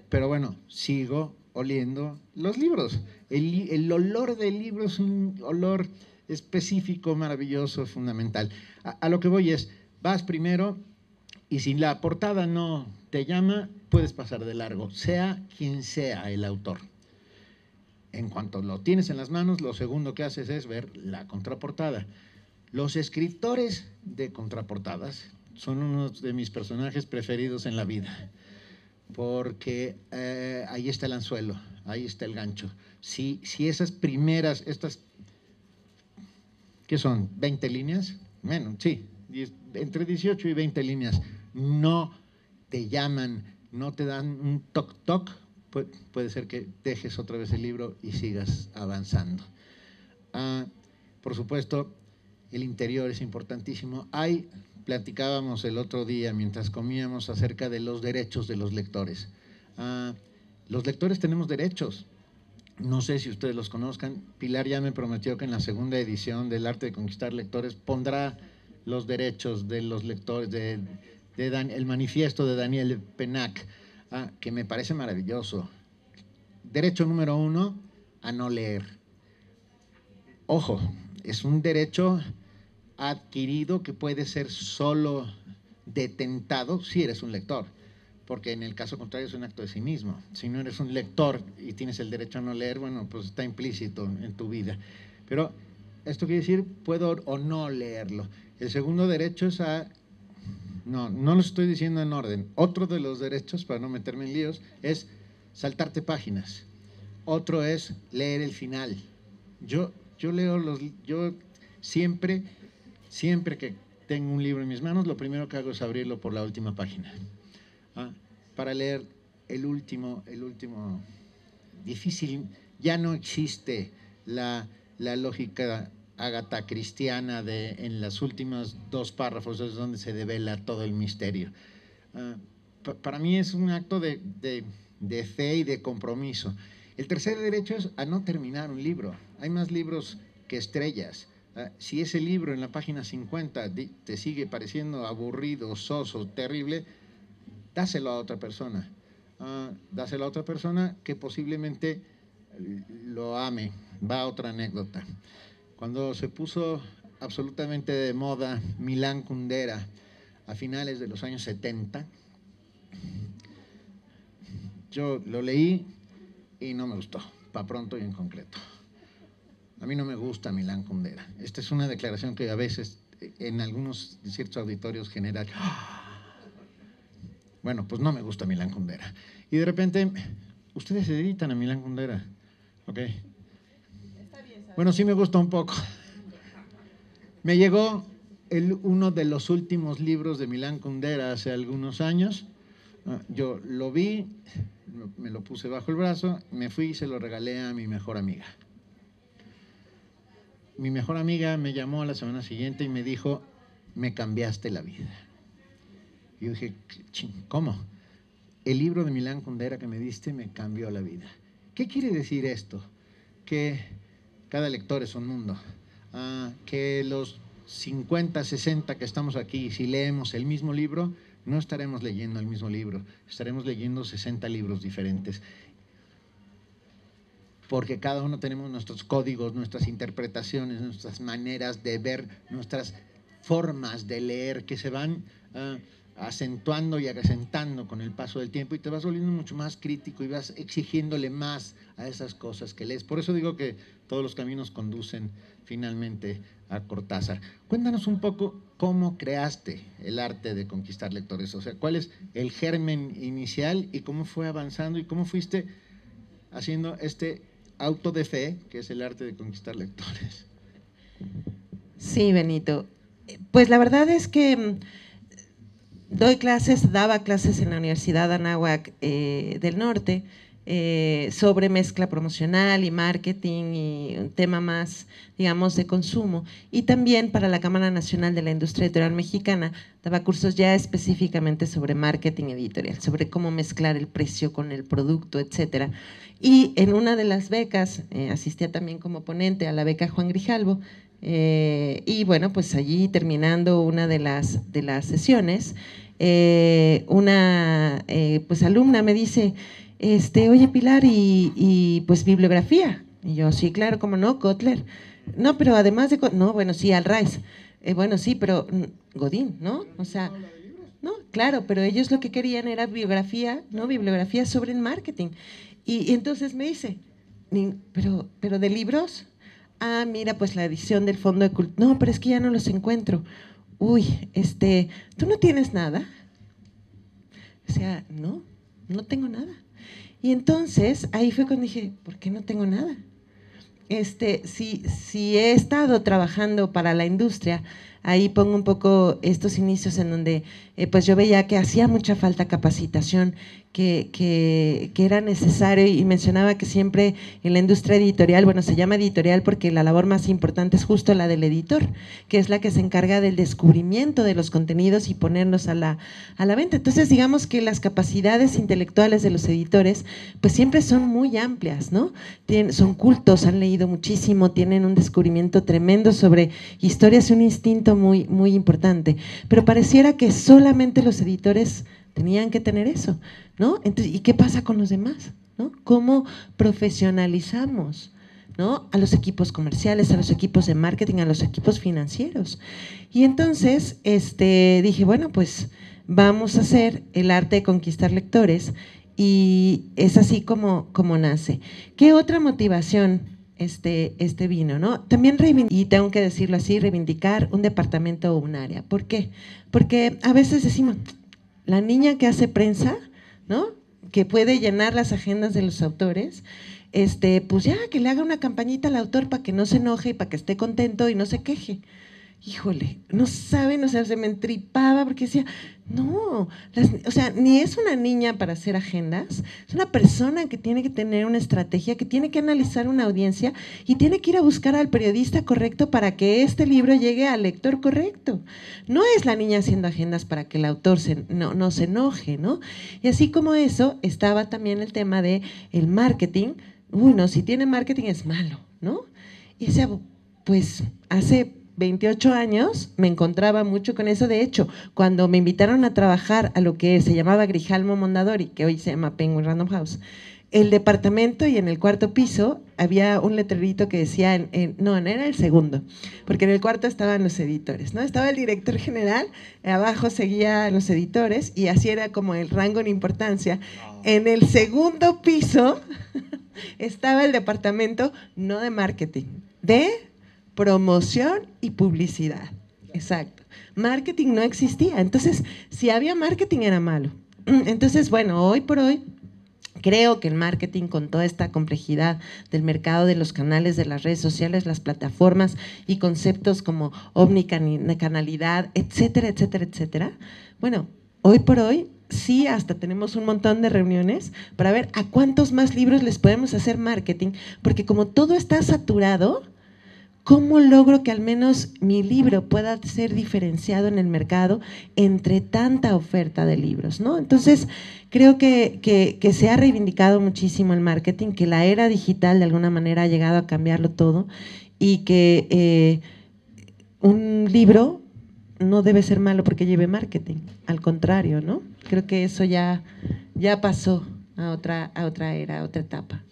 pero bueno, sigo oliendo los libros. El olor del libro es un olor específico, maravilloso, fundamental. A lo que voy es, vas primero y si la portada no te llama, puedes pasar de largo, sea quien sea el autor. En cuanto lo tienes en las manos, lo segundo que haces es ver la contraportada. Los escritores de contraportadas son uno de mis personajes preferidos en la vida, porque ahí está el anzuelo, ahí está el gancho. Si esas primeras, ¿qué son? ¿20 líneas? Menos, sí, entre 18 y 20 líneas, no te llaman, no te dan un toc-toc, puede ser que dejes otra vez el libro y sigas avanzando. Por supuesto, el interior es importantísimo. Platicábamos el otro día mientras comíamos acerca de los derechos de los lectores. Los lectores tenemos derechos. No sé si ustedes los conozcan. Pilar ya me prometió que en la segunda edición del Arte de Conquistar Lectores pondrá los derechos de los lectores, el manifiesto de Daniel Pennac, que me parece maravilloso. Derecho número 1, a no leer. Ojo, es un derecho adquirido que puede ser solo detentado si eres un lector, porque en el caso contrario es un acto de cinismo. Si no eres un lector y tienes el derecho a no leer, bueno, pues está implícito en tu vida. Pero esto quiere decir, puedo o no leerlo. El segundo derecho es no lo estoy diciendo en orden. Otro de los derechos, para no meterme en líos, es saltarte páginas. Otro es leer el final. Yo siempre que tengo un libro en mis manos, lo primero que hago es abrirlo por la última página. Para leer el último difícil. Ya no existe la lógica agatha-cristiana en los últimos 2 párrafos es donde se devela todo el misterio. Para mí es un acto de fe y de compromiso. El tercer derecho es a no terminar un libro. Hay más libros que estrellas. Si ese libro en la página 50 te sigue pareciendo aburrido, soso, terrible, dáselo a otra persona. Dáselo a otra persona que posiblemente lo ame. Va otra anécdota. Cuando se puso absolutamente de moda Milán Kundera a finales de los años 70, yo lo leí y no me gustó, para pronto y en concreto. A mí no me gusta Milán Kundera. Esta es una declaración que a veces en algunos ciertos auditorios genera. Bueno, pues no me gusta Milán Kundera. Y de repente, ustedes se dedican a Milán Kundera, ¿ok? Bueno, sí me gusta un poco. Me llegó uno de los últimos libros de Milán Kundera hace algunos años. Yo lo vi, me lo puse bajo el brazo, me fui y se lo regalé a mi mejor amiga. Mi mejor amiga me llamó a la semana siguiente y me dijo, me cambiaste la vida. Y yo dije, ¿cómo? El libro de Milán Kundera que me diste me cambió la vida. ¿Qué quiere decir esto? Que cada lector es un mundo. Que los 50, 60 que estamos aquí, si leemos el mismo libro, no estaremos leyendo el mismo libro, estaremos leyendo 60 libros diferentes. Porque cada uno tenemos nuestros códigos, nuestras interpretaciones, nuestras maneras de ver, nuestras formas de leer que se van acentuando y acrecentando con el paso del tiempo y te vas volviendo mucho más crítico y vas exigiéndole más a esas cosas que lees. Por eso digo que todos los caminos conducen finalmente a Cortázar. Cuéntanos un poco cómo creaste el arte de conquistar lectores, o sea, cuál es el germen inicial y cómo fue avanzando y cómo fuiste haciendo este auto de fe, que es el arte de conquistar lectores. Sí, Benito. Pues la verdad es que daba clases en la Universidad Anáhuac del Norte sobre mezcla promocional y marketing y un tema más, digamos, de consumo. Y también para la Cámara Nacional de la Industria Editorial Mexicana daba cursos ya específicamente sobre marketing editorial, sobre cómo mezclar el precio con el producto, etcétera. Y en una de las becas, asistía también como ponente a la beca Juan Grijalvo, y bueno, pues allí terminando una de las sesiones, una pues alumna me dice, oye Pilar, pues bibliografía. Y yo, sí, claro, cómo no, Kotler. No, pero además de, no, bueno, sí, Alraes. Bueno, sí, pero Godín, ¿no? O sea, no, claro, pero ellos lo que querían era biografía, ¿no? Bibliografía sobre el marketing. Y entonces me dice, pero de libros. Ah, mira, pues la edición del Fondo de Cultura. No, pero es que ya no los encuentro. Uy, ¿tú no tienes nada? O sea, no, no tengo nada. Y entonces ahí fue cuando dije, ¿por qué no tengo nada? Si he estado trabajando para la industria, ahí pongo un poco estos inicios en donde pues yo veía que hacía mucha falta capacitación, que era necesario, y mencionaba que siempre en la industria editorial, bueno, se llama editorial porque la labor más importante es justo la del editor, que es la que se encarga del descubrimiento de los contenidos y ponerlos a la venta. Entonces, digamos que las capacidades intelectuales de los editores pues siempre son muy amplias, ¿no? Son cultos, han leído muchísimo, tienen un descubrimiento tremendo sobre historias y un instinto muy, muy importante, pero pareciera que solamente los editores tenían que tener eso, ¿no? Entonces, ¿y qué pasa con los demás? ¿No? ¿Cómo profesionalizamos, ¿no? A los equipos comerciales, a los equipos de marketing, a los equipos financieros? Y entonces dije, bueno, pues vamos a hacer el arte de conquistar lectores, y es así como nace. ¿Qué otra motivación vino, ¿no? También, y tengo que decirlo así, reivindicar un departamento o un área. ¿Por qué? Porque a veces decimos, la niña que hace prensa, ¿no? Que puede llenar las agendas de los autores, pues ya, que le haga una campañita al autor para que no se enoje y para que esté contento y no se queje. Híjole, no saben, o sea, se me entripaba porque decía, no, o sea, ni es una niña para hacer agendas, es una persona que tiene que tener una estrategia, que tiene que analizar una audiencia y tiene que ir a buscar al periodista correcto para que este libro llegue al lector correcto. No es la niña haciendo agendas para que el autor no se enoje, ¿no? Y así como eso, estaba también el tema de el marketing. Uy, no, si tiene marketing es malo, ¿no? Y decía, pues hace 28 años me encontraba mucho con eso. De hecho, cuando me invitaron a trabajar a lo que se llamaba Grijalmo Mondadori, que hoy se llama Penguin Random House, el departamento y en el cuarto piso había un letrerito que decía, no era el segundo, porque en el cuarto estaban los editores, ¿no? Estaba el director general, abajo seguían los editores y así era como el rango en importancia. En el segundo piso estaba el departamento no de marketing, de promoción y publicidad. Exacto. Marketing no existía. Entonces, si había marketing era malo. Entonces, bueno, hoy por hoy creo que el marketing, con toda esta complejidad del mercado, de los canales, de las redes sociales, las plataformas y conceptos como omnicanalidad, etcétera, etcétera, etcétera, bueno, hoy por hoy sí, hasta tenemos un montón de reuniones para ver a cuántos más libros les podemos hacer marketing, porque como todo está saturado, ¿cómo logro que al menos mi libro pueda ser diferenciado en el mercado entre tanta oferta de libros, ¿no? Entonces, creo que se ha reivindicado muchísimo el marketing, que la era digital de alguna manera ha llegado a cambiarlo todo, y que un libro no debe ser malo porque lleve marketing, al contrario, ¿no? Creo que eso ya pasó a otra era, a otra etapa.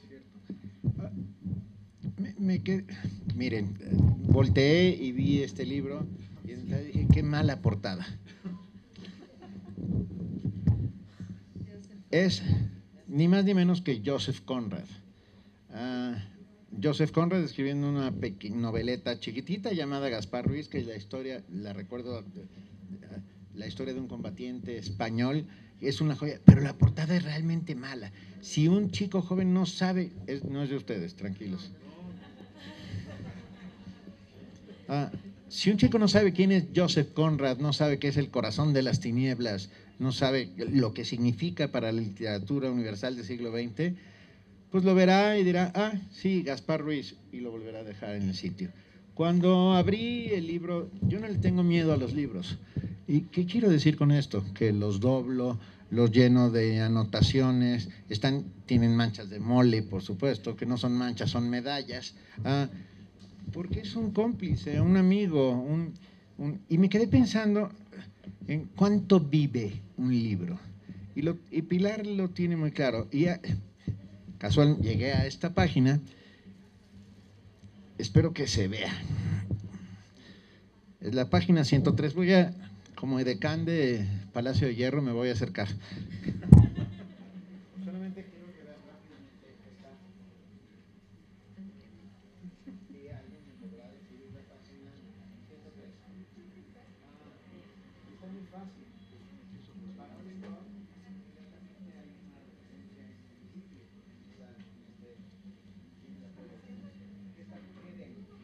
Miren, volteé y vi este libro y dije, qué mala portada. Es ni más ni menos que Joseph Conrad. Joseph Conrad escribiendo una noveleta chiquitita llamada Gaspar Ruiz, que es la historia, la recuerdo, la historia de un combatiente español es una joya, pero la portada es realmente mala. Si un chico joven no sabe, no es de ustedes, tranquilos. Si un chico no sabe quién es Joseph Conrad, no sabe qué es El corazón de las tinieblas, no sabe lo que significa para la literatura universal del siglo XX, pues lo verá y dirá, sí, Gaspar Ruiz, y lo volverá a dejar en el sitio. Cuando abrí el libro, yo no le tengo miedo a los libros. ¿Y qué quiero decir con esto? Que los doblo, los lleno de anotaciones, tienen manchas de mole, por supuesto, que no son manchas, son medallas, porque es un cómplice, un amigo, y me quedé pensando en cuánto vive un libro. Y Pilar lo tiene muy claro. Y casual, llegué a esta página, espero que se vea. Es la página 103, como edecán de Palacio de Hierro, me voy a acercar. Solamente quiero que vean rápidamente esta. Y alguien me podrá decir la página 103. Está muy fácil. Para un lector, inmediatamente hay una referencia en el sitio. ¿Qué está en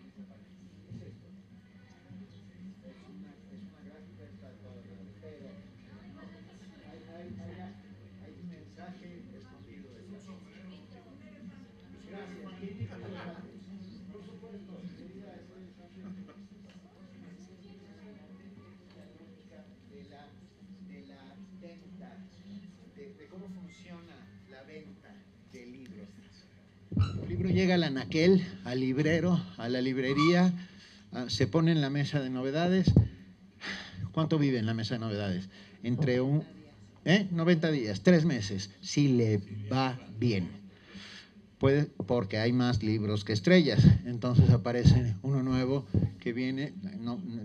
esta página? Es esto. Es una gráfica, está todo, pero hay un mensaje escondido detrás. Gracias. ¿Quién dijo los datos? Por supuesto, querida, de la venta, de cómo funciona la venta de libros. El libro llega al anaquel, al librero, a la librería, se pone en la mesa de novedades. ¿Cuánto vive en la mesa de novedades? Entre 90 días, 3 meses, si le va bien. Porque hay más libros que estrellas, entonces aparece uno nuevo que viene,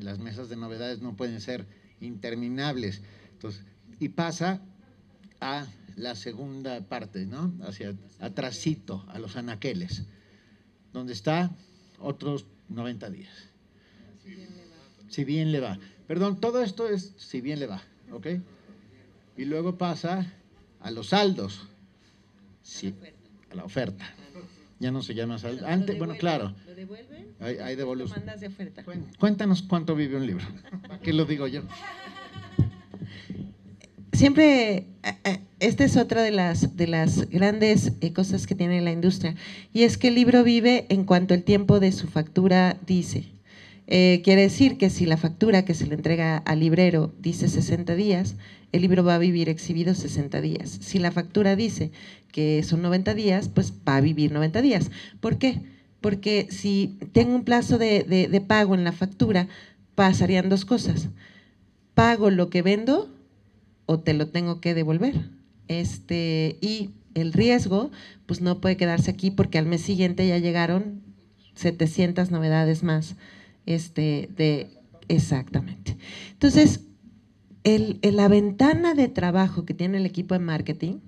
las mesas de novedades no pueden ser interminables, entonces, y pasa a la segunda parte, ¿no? Hacia atrasito, a los anaqueles, donde está otros 90 días. Si bien le va. Perdón, todo esto es si bien le va, ¿ok? Y luego pasa a los saldos, sí, a la oferta. Ya no se llama saldo. Antes, bueno, claro. ¿Lo devuelven? Hay devolución. Lo mandas de oferta. Cuéntanos cuánto vive un libro. ¿Para qué lo digo yo? Siempre, esta es otra de las grandes cosas que tiene la industria, y es que el libro vive en cuanto el tiempo de su factura dice. Quiere decir que si la factura que se le entrega al librero dice 60 días, el libro va a vivir exhibido 60 días. Si la factura dice que son 90 días, pues va a vivir 90 días. ¿Por qué? Porque si tengo un plazo de pago en la factura, pasarían dos cosas. Pago lo que vendo o te lo tengo que devolver. Y el riesgo, pues no puede quedarse aquí porque al mes siguiente ya llegaron 700 novedades más. Exactamente. Entonces, la ventana de trabajo que tiene el equipo de marketing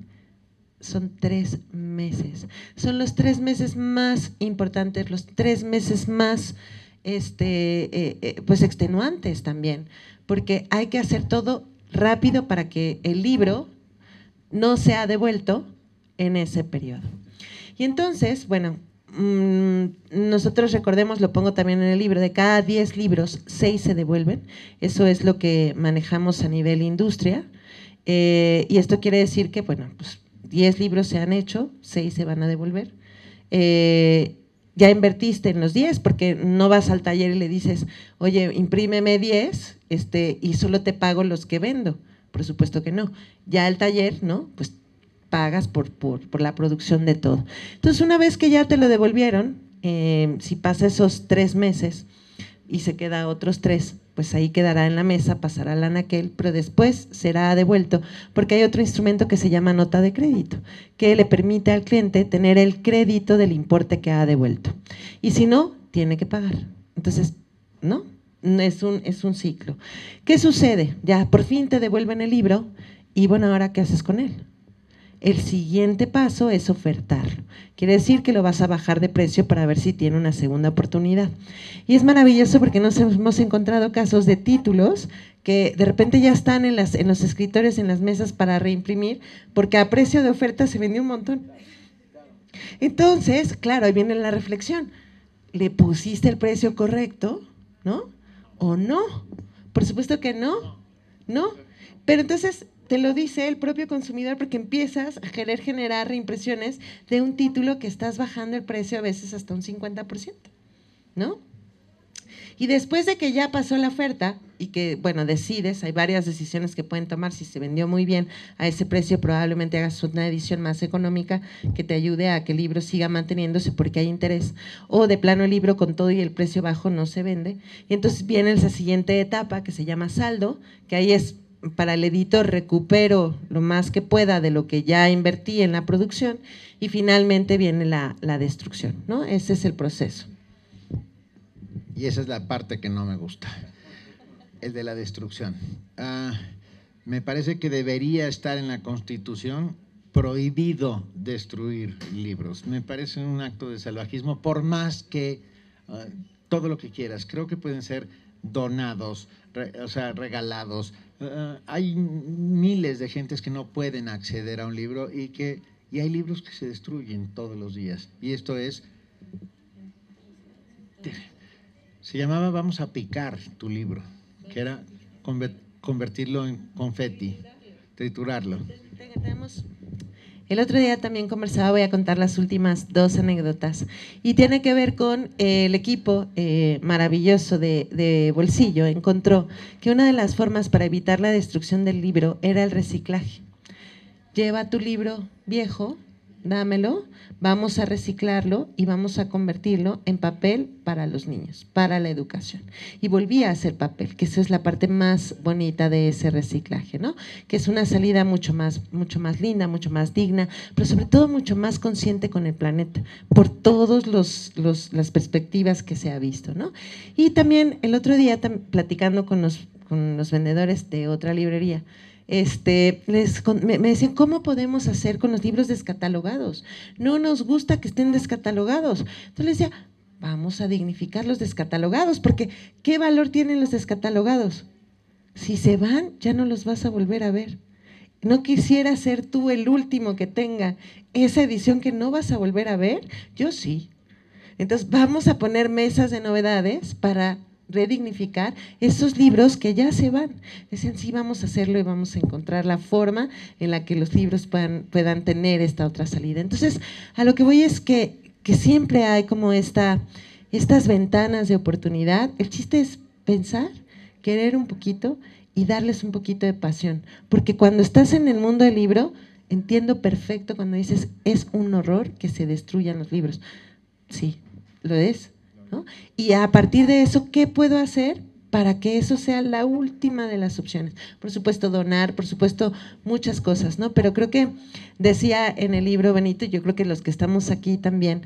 son 3 meses. Son los 3 meses más importantes, los 3 meses más pues extenuantes también, porque hay que hacer todo rápido para que el libro no sea devuelto en ese periodo. Y entonces, bueno, nosotros recordemos, lo pongo también en el libro, de cada 10 libros, 6 se devuelven. Eso es lo que manejamos a nivel industria. Y esto quiere decir que, bueno, pues 10 libros se han hecho, 6 se van a devolver. Ya invertiste en los 10, porque no vas al taller y le dices, oye, imprímeme 10 y solo te pago los que vendo. Por supuesto que no. Ya el taller, ¿no? Pues pagas por la producción de todo. Entonces, una vez que ya te lo devolvieron, si pasa esos 3 meses y se queda otros 3, pues ahí quedará en la mesa, pasará al anaquel, pero después será devuelto, porque hay otro instrumento que se llama nota de crédito, que le permite al cliente tener el crédito del importe que ha devuelto. Y si no, tiene que pagar. Entonces, ¿no? Es un ciclo. ¿Qué sucede? Ya por fin te devuelven el libro y bueno, ¿ahora qué haces con él? el siguiente paso es ofertarlo. Quiere decir que lo vas a bajar de precio para ver si tiene una segunda oportunidad. Y es maravilloso porque nos hemos encontrado casos de títulos que de repente ya están en los escritorios, en las mesas para reimprimir, porque a precio de oferta se vendió un montón. Entonces, claro, ahí viene la reflexión. ¿Le pusiste el precio correcto, no? ¿O no? Por supuesto que no, ¿no? Pero entonces te lo dice el propio consumidor porque empiezas a querer generar reimpresiones de un título que estás bajando el precio a veces hasta un 50%, ¿no? Y después de que ya pasó la oferta y que, bueno, decides, hay varias decisiones que pueden tomar, si se vendió muy bien a ese precio, probablemente hagas una edición más económica que te ayude a que el libro siga manteniéndose porque hay interés, o de plano el libro con todo y el precio bajo no se vende. Y entonces viene esa siguiente etapa que se llama saldo, que ahí es para el editor recupero lo más que pueda de lo que ya invertí en la producción y finalmente viene la destrucción, ¿no? Ese es el proceso. Y esa es la parte que no me gusta, el de la destrucción. Me parece que debería estar en la Constitución prohibido destruir libros. Me parece un acto de salvajismo, por más que todo lo que quieras. Creo que pueden ser donados, o sea, regalados. Hay miles de gentes que no pueden acceder a un libro y hay libros que se destruyen todos los días. Y esto se llamaba Vamos a picar tu libro, que era convertirlo en confeti, triturarlo. El otro día también conversaba, voy a contar las últimas 2 anécdotas, y tiene que ver con el equipo maravilloso de Bolsillo. Encontró que una de las formas para evitar la destrucción del libro era el reciclaje. Lleva tu libro viejo, dámelo, vamos a reciclarlo y vamos a convertirlo en papel para los niños, para la educación. Y volví a hacer papel, que esa es la parte más bonita de ese reciclaje, ¿no? Que es una salida mucho más linda, mucho más digna, pero sobre todo mucho más consciente con el planeta, por todas las perspectivas que se ha visto, ¿no? Y también el otro día, platicando con los vendedores de otra librería, me decían, ¿cómo podemos hacer con los libros descatalogados? No nos gusta que estén descatalogados. Entonces les decía, vamos a dignificar los descatalogados, porque ¿qué valor tienen los descatalogados? Si se van, ya no los vas a volver a ver. ¿No quisiera ser tú el último que tenga esa edición que no vas a volver a ver? Yo sí. Entonces vamos a poner mesas de novedades para redignificar esos libros que ya se van. Dicen, sí, vamos a hacerlo y vamos a encontrar la forma en la que los libros puedan tener esta otra salida. Entonces, a lo que voy es que siempre hay como estas ventanas de oportunidad. El chiste es pensar, querer un poquito y darles un poquito de pasión. Porque cuando estás en el mundo del libro, entiendo perfecto cuando dices, es un horror que se destruyan los libros. Sí, lo es, ¿no? Y a partir de eso, ¿qué puedo hacer para que eso sea la última de las opciones? Por supuesto, donar, por supuesto, muchas cosas, ¿no? Pero creo que decía en el libro Benito, yo creo que los que estamos aquí también,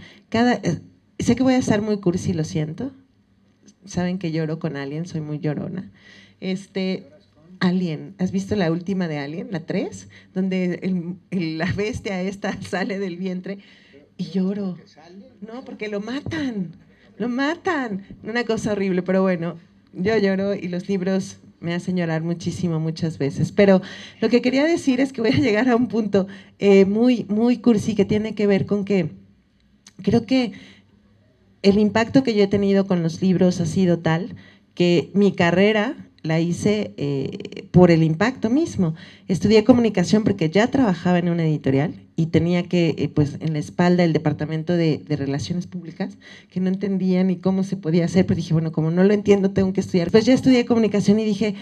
sé que voy a estar muy cursi, lo siento. Saben que lloro con Alien, soy muy llorona. Alien, ¿has visto la última de Alien, la 3? Donde la bestia esta sale del vientre y lloro. No, porque lo matan. Una cosa horrible, pero bueno, yo lloro y los libros me hacen llorar muchísimo, muchas veces. Pero lo que quería decir es que voy a llegar a un punto muy, muy cursi que tiene que ver con que creo que el impacto que yo he tenido con los libros ha sido tal que mi carrera la hice por el impacto mismo. Estudié comunicación porque ya trabajaba en una editorial y tenía que, pues, en la espalda el departamento de relaciones públicas, que no entendía ni cómo se podía hacer, pero dije, bueno, como no lo entiendo, tengo que estudiar. Pues ya estudié comunicación y dije,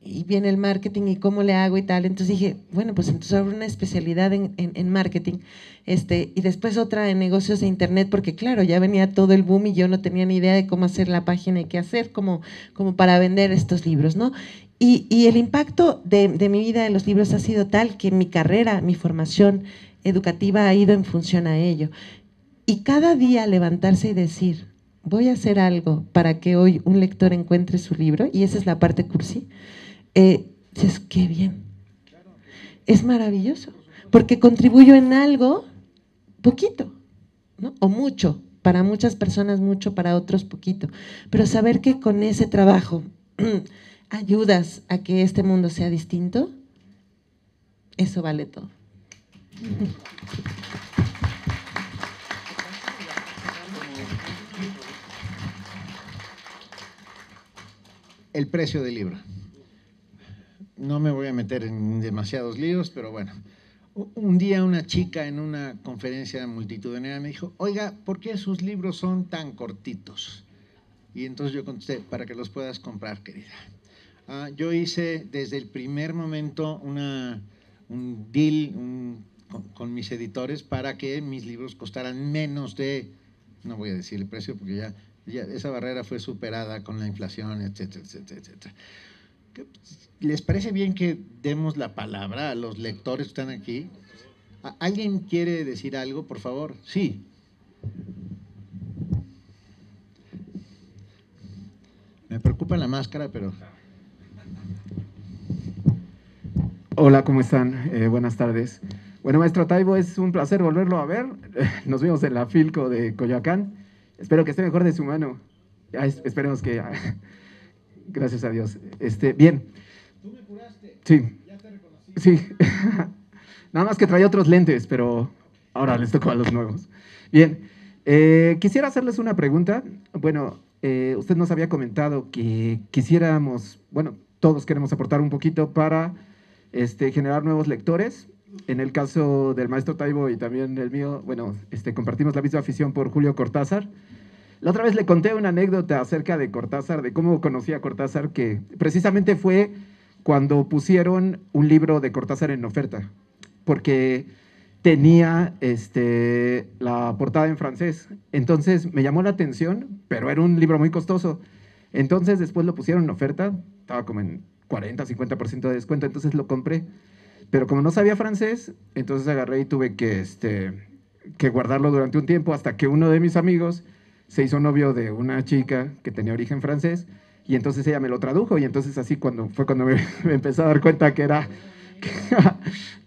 y viene el marketing y cómo le hago y tal. Entonces dije, bueno, pues entonces abro una especialidad en marketing y después otra en negocios de internet, porque claro, ya venía todo el boom y yo no tenía ni idea de cómo hacer la página y qué hacer como para vender estos libros, ¿no? Y el impacto de mi vida en los libros ha sido tal que mi carrera, mi formación educativa ha ido en función a ello. Y cada día levantarse y decir, voy a hacer algo para que hoy un lector encuentre su libro, y esa es la parte cursi, dices, qué bien, es maravilloso, porque contribuyo en algo poquito, ¿no? O mucho, para muchas personas mucho, para otros poquito, pero saber que con ese trabajo ayudas a que este mundo sea distinto, eso vale todo. El precio del libro. No me voy a meter en demasiados líos, pero bueno. Un día una chica en una conferencia multitudinaria me dijo, oiga, ¿por qué sus libros son tan cortitos? Y entonces yo contesté, para que los puedas comprar, querida. Yo hice desde el primer momento un deal con mis editores para que mis libros costaran menos de, no voy a decir el precio porque ya esa barrera fue superada con la inflación, etcétera, etcétera, etcétera. ¿Les parece bien que demos la palabra a los lectores que están aquí? ¿Alguien quiere decir algo, por favor? Sí. Me preocupa la máscara, pero… Hola, ¿cómo están? Buenas tardes. Bueno, maestro Taibo, es un placer volverlo a ver. Nos vimos en la Filco de Coyoacán. Espero que esté mejor de su mano. Esperemos que… Gracias a Dios. Bien. ¿Tú me curaste? Sí. Ya te reconocí. Sí. Nada más que traía otros lentes, pero ahora les tocó a los nuevos. Bien. Quisiera hacerles una pregunta. Bueno, usted nos había comentado que quisiéramos, bueno, todos queremos aportar un poquito para generar nuevos lectores. En el caso del maestro Taibo y también el mío, bueno, compartimos la misma afición por Julio Cortázar. La otra vez le conté una anécdota acerca de Cortázar, de cómo conocí a Cortázar, que precisamente fue cuando pusieron un libro de Cortázar en oferta, porque tenía la portada en francés. Entonces me llamó la atención, pero era un libro muy costoso. Entonces después lo pusieron en oferta, estaba como en 40, 50% de descuento, entonces lo compré. Pero como no sabía francés, entonces agarré y tuve que guardarlo durante un tiempo hasta que uno de mis amigos se hizo novio de una chica que tenía origen francés y entonces ella me lo tradujo y entonces así fue cuando me empecé a dar cuenta que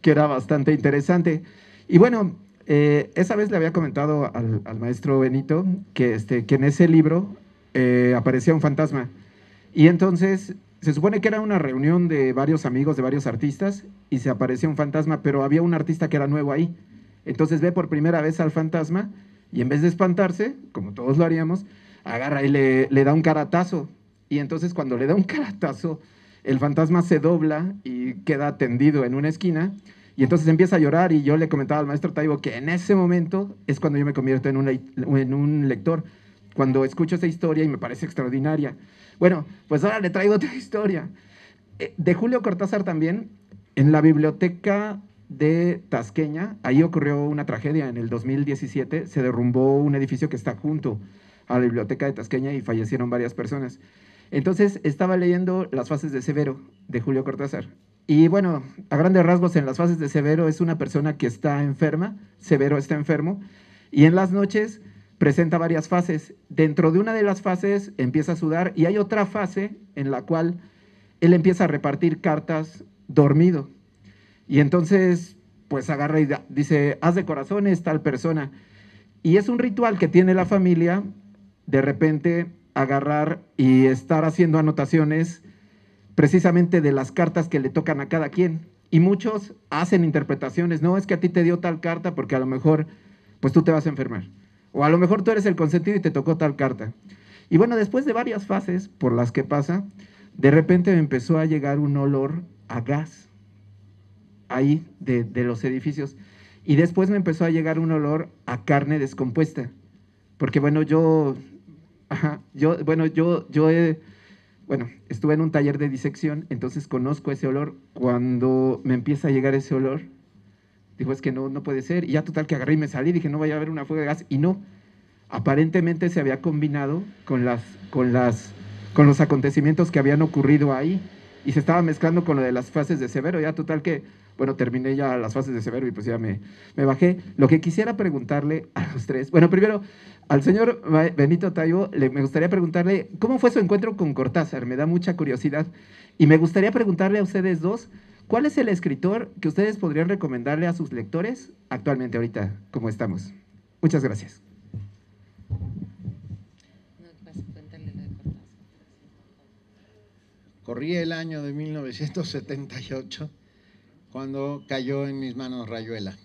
era bastante interesante. Y bueno, esa vez le había comentado al maestro Benito que en ese libro aparecía un fantasma y entonces se supone que era una reunión de varios amigos, de varios artistas y se aparecía un fantasma, pero había un artista que era nuevo ahí. Entonces ve por primera vez al fantasma y en vez de espantarse, como todos lo haríamos, agarra y le da un caratazo. Y entonces cuando le da un caratazo, el fantasma se dobla y queda tendido en una esquina. Y entonces empieza a llorar y yo le comentaba al maestro Taibo que en ese momento es cuando yo me convierto en un lector. Cuando escucho esa historia y me parece extraordinaria. Bueno, pues ahora le traigo otra historia. De Julio Cortázar también, en la biblioteca de Tasqueña, ahí ocurrió una tragedia en el 2017, se derrumbó un edificio que está junto a la biblioteca de Tasqueña y fallecieron varias personas. Entonces estaba leyendo Las fases de Severo, de Julio Cortázar. Y bueno, a grandes rasgos en Las fases de Severo es una persona que está enferma, Severo está enfermo, y en las noches presenta varias fases. Dentro de una de las fases empieza a sudar y hay otra fase en la cual él empieza a repartir cartas dormido. Y entonces, pues agarra y dice, haz de corazones tal persona. Y es un ritual que tiene la familia, de repente agarrar y estar haciendo anotaciones precisamente de las cartas que le tocan a cada quien. Y muchos hacen interpretaciones, no, es que a ti te dio tal carta porque a lo mejor, pues tú te vas a enfermar. O a lo mejor tú eres el consentido y te tocó tal carta. Y bueno, después de varias fases por las que pasa, de repente me empezó a llegar un olor a gas ahí de los edificios. Y después me empezó a llegar un olor a carne descompuesta. Porque bueno, estuve en un taller de disección, entonces conozco ese olor. Cuando me empieza a llegar ese olor, digo, es que no puede ser. Y ya total que agarré y me salí, dije, no vaya a haber una fuga de gas. Y no, aparentemente se había combinado con los acontecimientos que habían ocurrido ahí. Y se estaba mezclando con lo de las fases de Severo. Ya total que, bueno, terminé ya las fases de Severo y pues ya me bajé. Lo que quisiera preguntarle a los tres, bueno, primero, al señor Benito Taibo, me gustaría preguntarle, ¿cómo fue su encuentro con Cortázar? Me da mucha curiosidad. Y me gustaría preguntarle a ustedes dos, ¿Cuál es el escritor que ustedes podrían recomendarle a sus lectores actualmente, ahorita, como estamos? Muchas gracias. Corría el año de 1978 cuando cayó en mis manos Rayuela.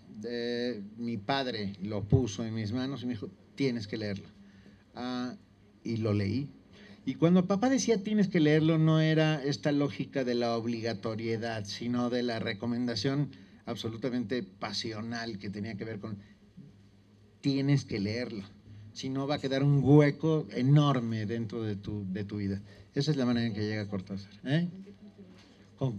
Mi padre lo puso en mis manos y me dijo, tienes que leerlo. Y lo leí. Y cuando papá decía tienes que leerlo, no era esta lógica de la obligatoriedad, sino de la recomendación absolutamente pasional que tenía que ver con tienes que leerlo. Si no, va a quedar un hueco enorme dentro de tu vida. Esa es la manera en que llega Cortázar.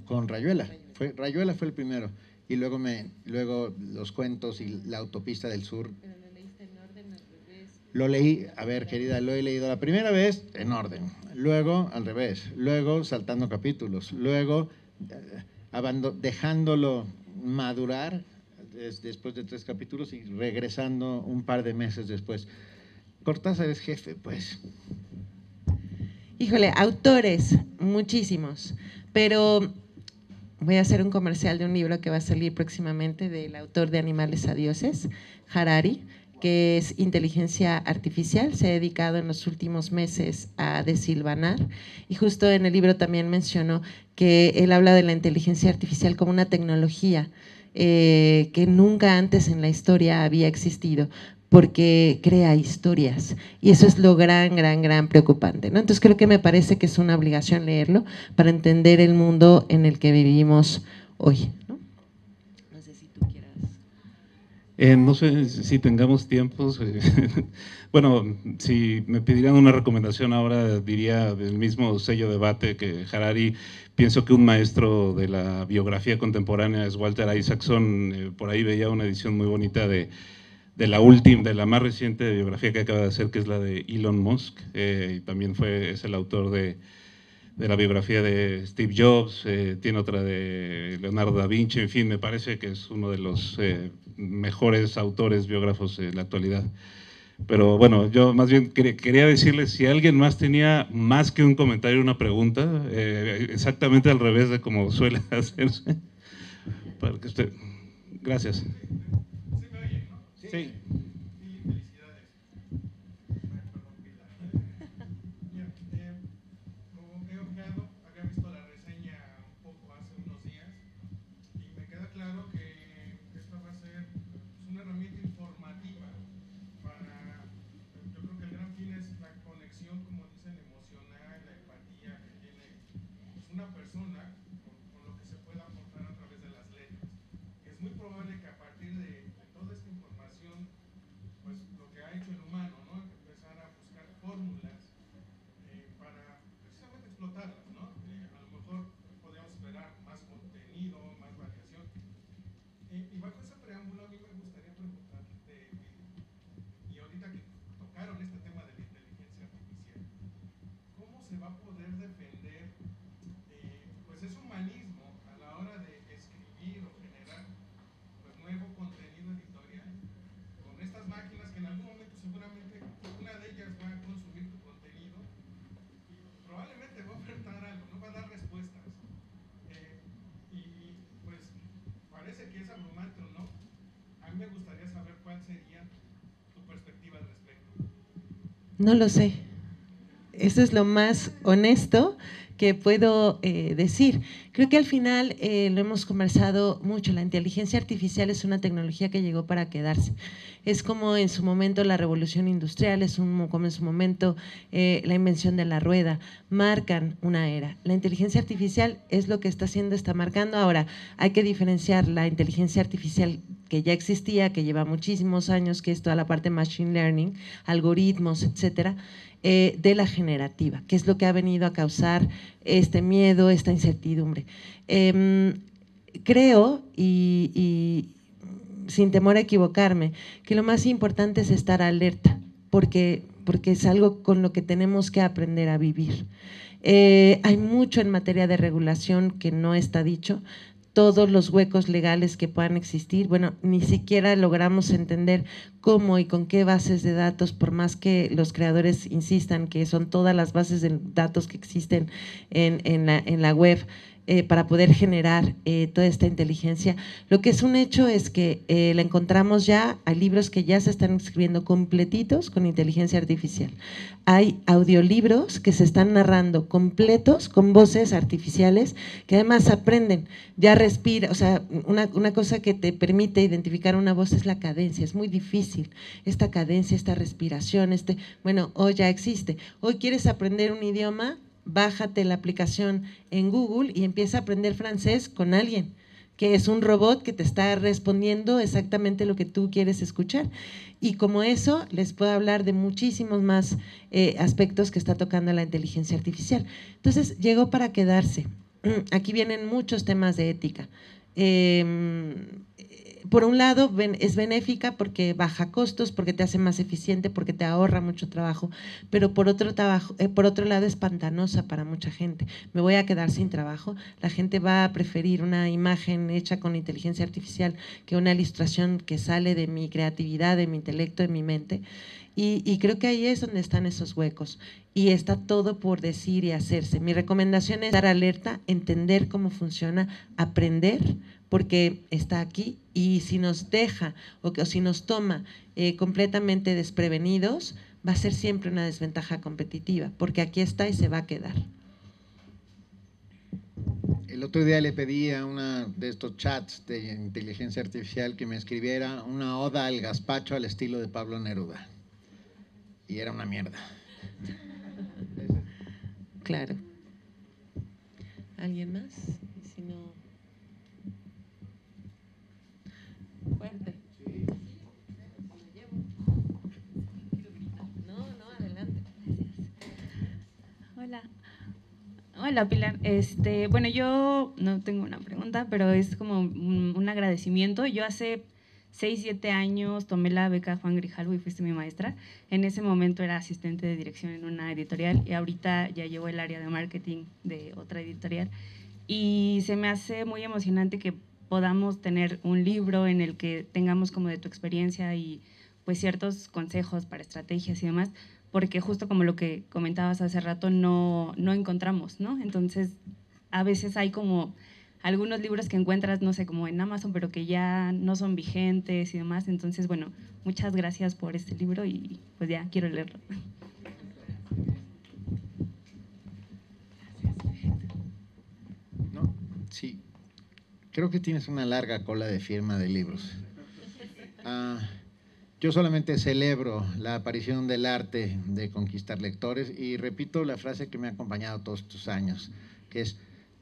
Con Rayuela. Rayuela fue el primero. Y luego los cuentos y la autopista del sur. ¿Pero lo leíste en orden al revés? Lo leí, a ver, querida, lo he leído la primera vez en orden, luego al revés, luego saltando capítulos, luego dejándolo madurar después de 3 capítulos y regresando un par de meses después. Cortázar es jefe, pues. Híjole, autores, muchísimos, pero voy a hacer un comercial de un libro que va a salir próximamente del autor de Animales a Dioses, Harari, que es inteligencia artificial. Se ha dedicado en los últimos meses a desilvanar, y justo en el libro también mencionó que él habla de la inteligencia artificial como una tecnología que nunca antes en la historia había existido, porque crea historias, y eso es lo gran preocupante, ¿no? Entonces creo que me parece que es una obligación leerlo para entender el mundo en el que vivimos hoy, ¿no? No sé si tú quieras. No sé si tengamos tiempos. Bueno, si me pidieran una recomendación ahora, diría del mismo sello Debate que Harari. Pienso que un maestro de la biografía contemporánea es Walter Isaacson. Por ahí veía una edición muy bonita de la más reciente biografía que acaba de hacer, que es la de Elon Musk. Y también es el autor de la biografía de Steve Jobs, tiene otra de Leonardo da Vinci. En fin, me parece que es uno de los mejores autores biógrafos de la actualidad. Pero bueno, yo más bien quería decirles, si alguien más tenía más que un comentario, una pregunta, exactamente al revés de como suele hacerse, para que usted… Gracias. Sí. Claro que esta va a ser una herramienta informativa para, yo creo que el gran fin es la conexión, como dicen, emocional, la empatía que tiene una persona con lo que se pueda aportar a través de las letras. Es muy probable que a partir de toda esta información, pues lo que ha hecho el humano, ¿no? Empezar a buscar fórmulas para precisamente explotarlas, ¿no? A lo mejor podríamos esperar más contenido, más variación. Y bajo ese preámbulo, a mí me gustaría preguntarte, y ahorita que tocaron este tema de la inteligencia artificial, ¿cómo se va a poder defender pues ese humanismo a la hora de escribir o generar pues nuevo contenido editorial con estas máquinas que en algún momento seguramente una de ellas va a consumir tu contenido y probablemente va a ofertar algo, no va a dar respuestas? Y pues parece que es abrumante o no. A mí me gustaría saber cuál sería tu perspectiva al respecto. No lo sé. Eso es lo más honesto que puedo decir. Creo que al final lo hemos conversado mucho. La inteligencia artificial es una tecnología que llegó para quedarse. Es como en su momento la revolución industrial, como en su momento la invención de la rueda. Marcan una era. La inteligencia artificial es lo que está haciendo, está marcando. Ahora, hay que diferenciar la inteligencia artificial que ya existía, que lleva muchísimos años, que es toda la parte machine learning, algoritmos, etcétera, de la generativa, que es lo que ha venido a causar este miedo, esta incertidumbre. Creo, y sin temor a equivocarme, que lo más importante es estar alerta, porque es algo con lo que tenemos que aprender a vivir. Hay mucho en materia de regulación que no está dicho. Todos los huecos legales que puedan existir, bueno, ni siquiera logramos entender cómo y con qué bases de datos, por más que los creadores insistan que son todas las bases de datos que existen en la web, para poder generar toda esta inteligencia. Lo que es un hecho es que la encontramos ya, hay libros que ya se están escribiendo completitos con inteligencia artificial. Hay audiolibros que se están narrando completos con voces artificiales que además aprenden, ya respira, o sea, una cosa que te permite identificar una voz es la cadencia, es muy difícil, esta cadencia, esta respiración, bueno, hoy ya existe. Hoy quieres aprender un idioma, bájate la aplicación en Google y empieza a aprender francés con alguien, que es un robot que te está respondiendo exactamente lo que tú quieres escuchar. Y como eso, les puedo hablar de muchísimos más aspectos que está tocando la inteligencia artificial. Entonces, llegó para quedarse. Aquí vienen muchos temas de ética. Por un lado, es benéfica porque baja costos, porque te hace más eficiente, porque te ahorra mucho trabajo, pero por otro lado es pantanosa para mucha gente. Me voy a quedar sin trabajo, la gente va a preferir una imagen hecha con inteligencia artificial que una ilustración que sale de mi creatividad, de mi intelecto, de mi mente. Y creo que ahí es donde están esos huecos. Y está todo por decir y hacerse. Mi recomendación es estar alerta, entender cómo funciona, aprender, porque está aquí, y si nos deja o si nos toma completamente desprevenidos, va a ser siempre una desventaja competitiva, porque aquí está y se va a quedar. El otro día le pedí a una de estos chats de inteligencia artificial que me escribiera una oda al gazpacho al estilo de Pablo Neruda. Y era una mierda. Claro. ¿Alguien más? Si no... Fuerte. No, adelante. Hola Pilar. Bueno, yo no tengo una pregunta, pero es como un agradecimiento. Yo hace 6, 7 años tomé la beca Juan Grijalvo y fuiste mi maestra. En ese momento era asistente de dirección en una editorial y ahorita ya llevo el área de marketing de otra editorial. Y se me hace muy emocionante que podamos tener un libro en el que tengamos como de tu experiencia y pues ciertos consejos para estrategias y demás, porque justo como lo que comentabas hace rato, no encontramos, ¿no? Entonces, a veces hay como algunos libros que encuentras, no sé, como en Amazon, pero que ya no son vigentes y demás. Entonces, bueno, muchas gracias por este libro y pues ya quiero leerlo. ¿No? Sí. Creo que tienes una larga cola de firma de libros. Yo solamente celebro la aparición del arte de conquistar lectores y repito la frase que me ha acompañado todos estos años, que es: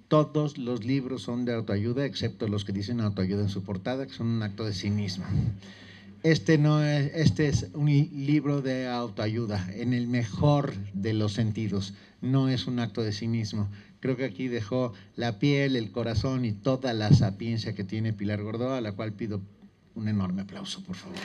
todos los libros son de autoayuda, excepto los que dicen autoayuda en su portada, que son un acto de cinismo. Este es un libro de autoayuda, en el mejor de los sentidos. No es un acto de cinismo. Creo que aquí dejó la piel, el corazón y toda la sapiencia que tiene Pilar Gordó, a la cual pido un enorme aplauso, por favor.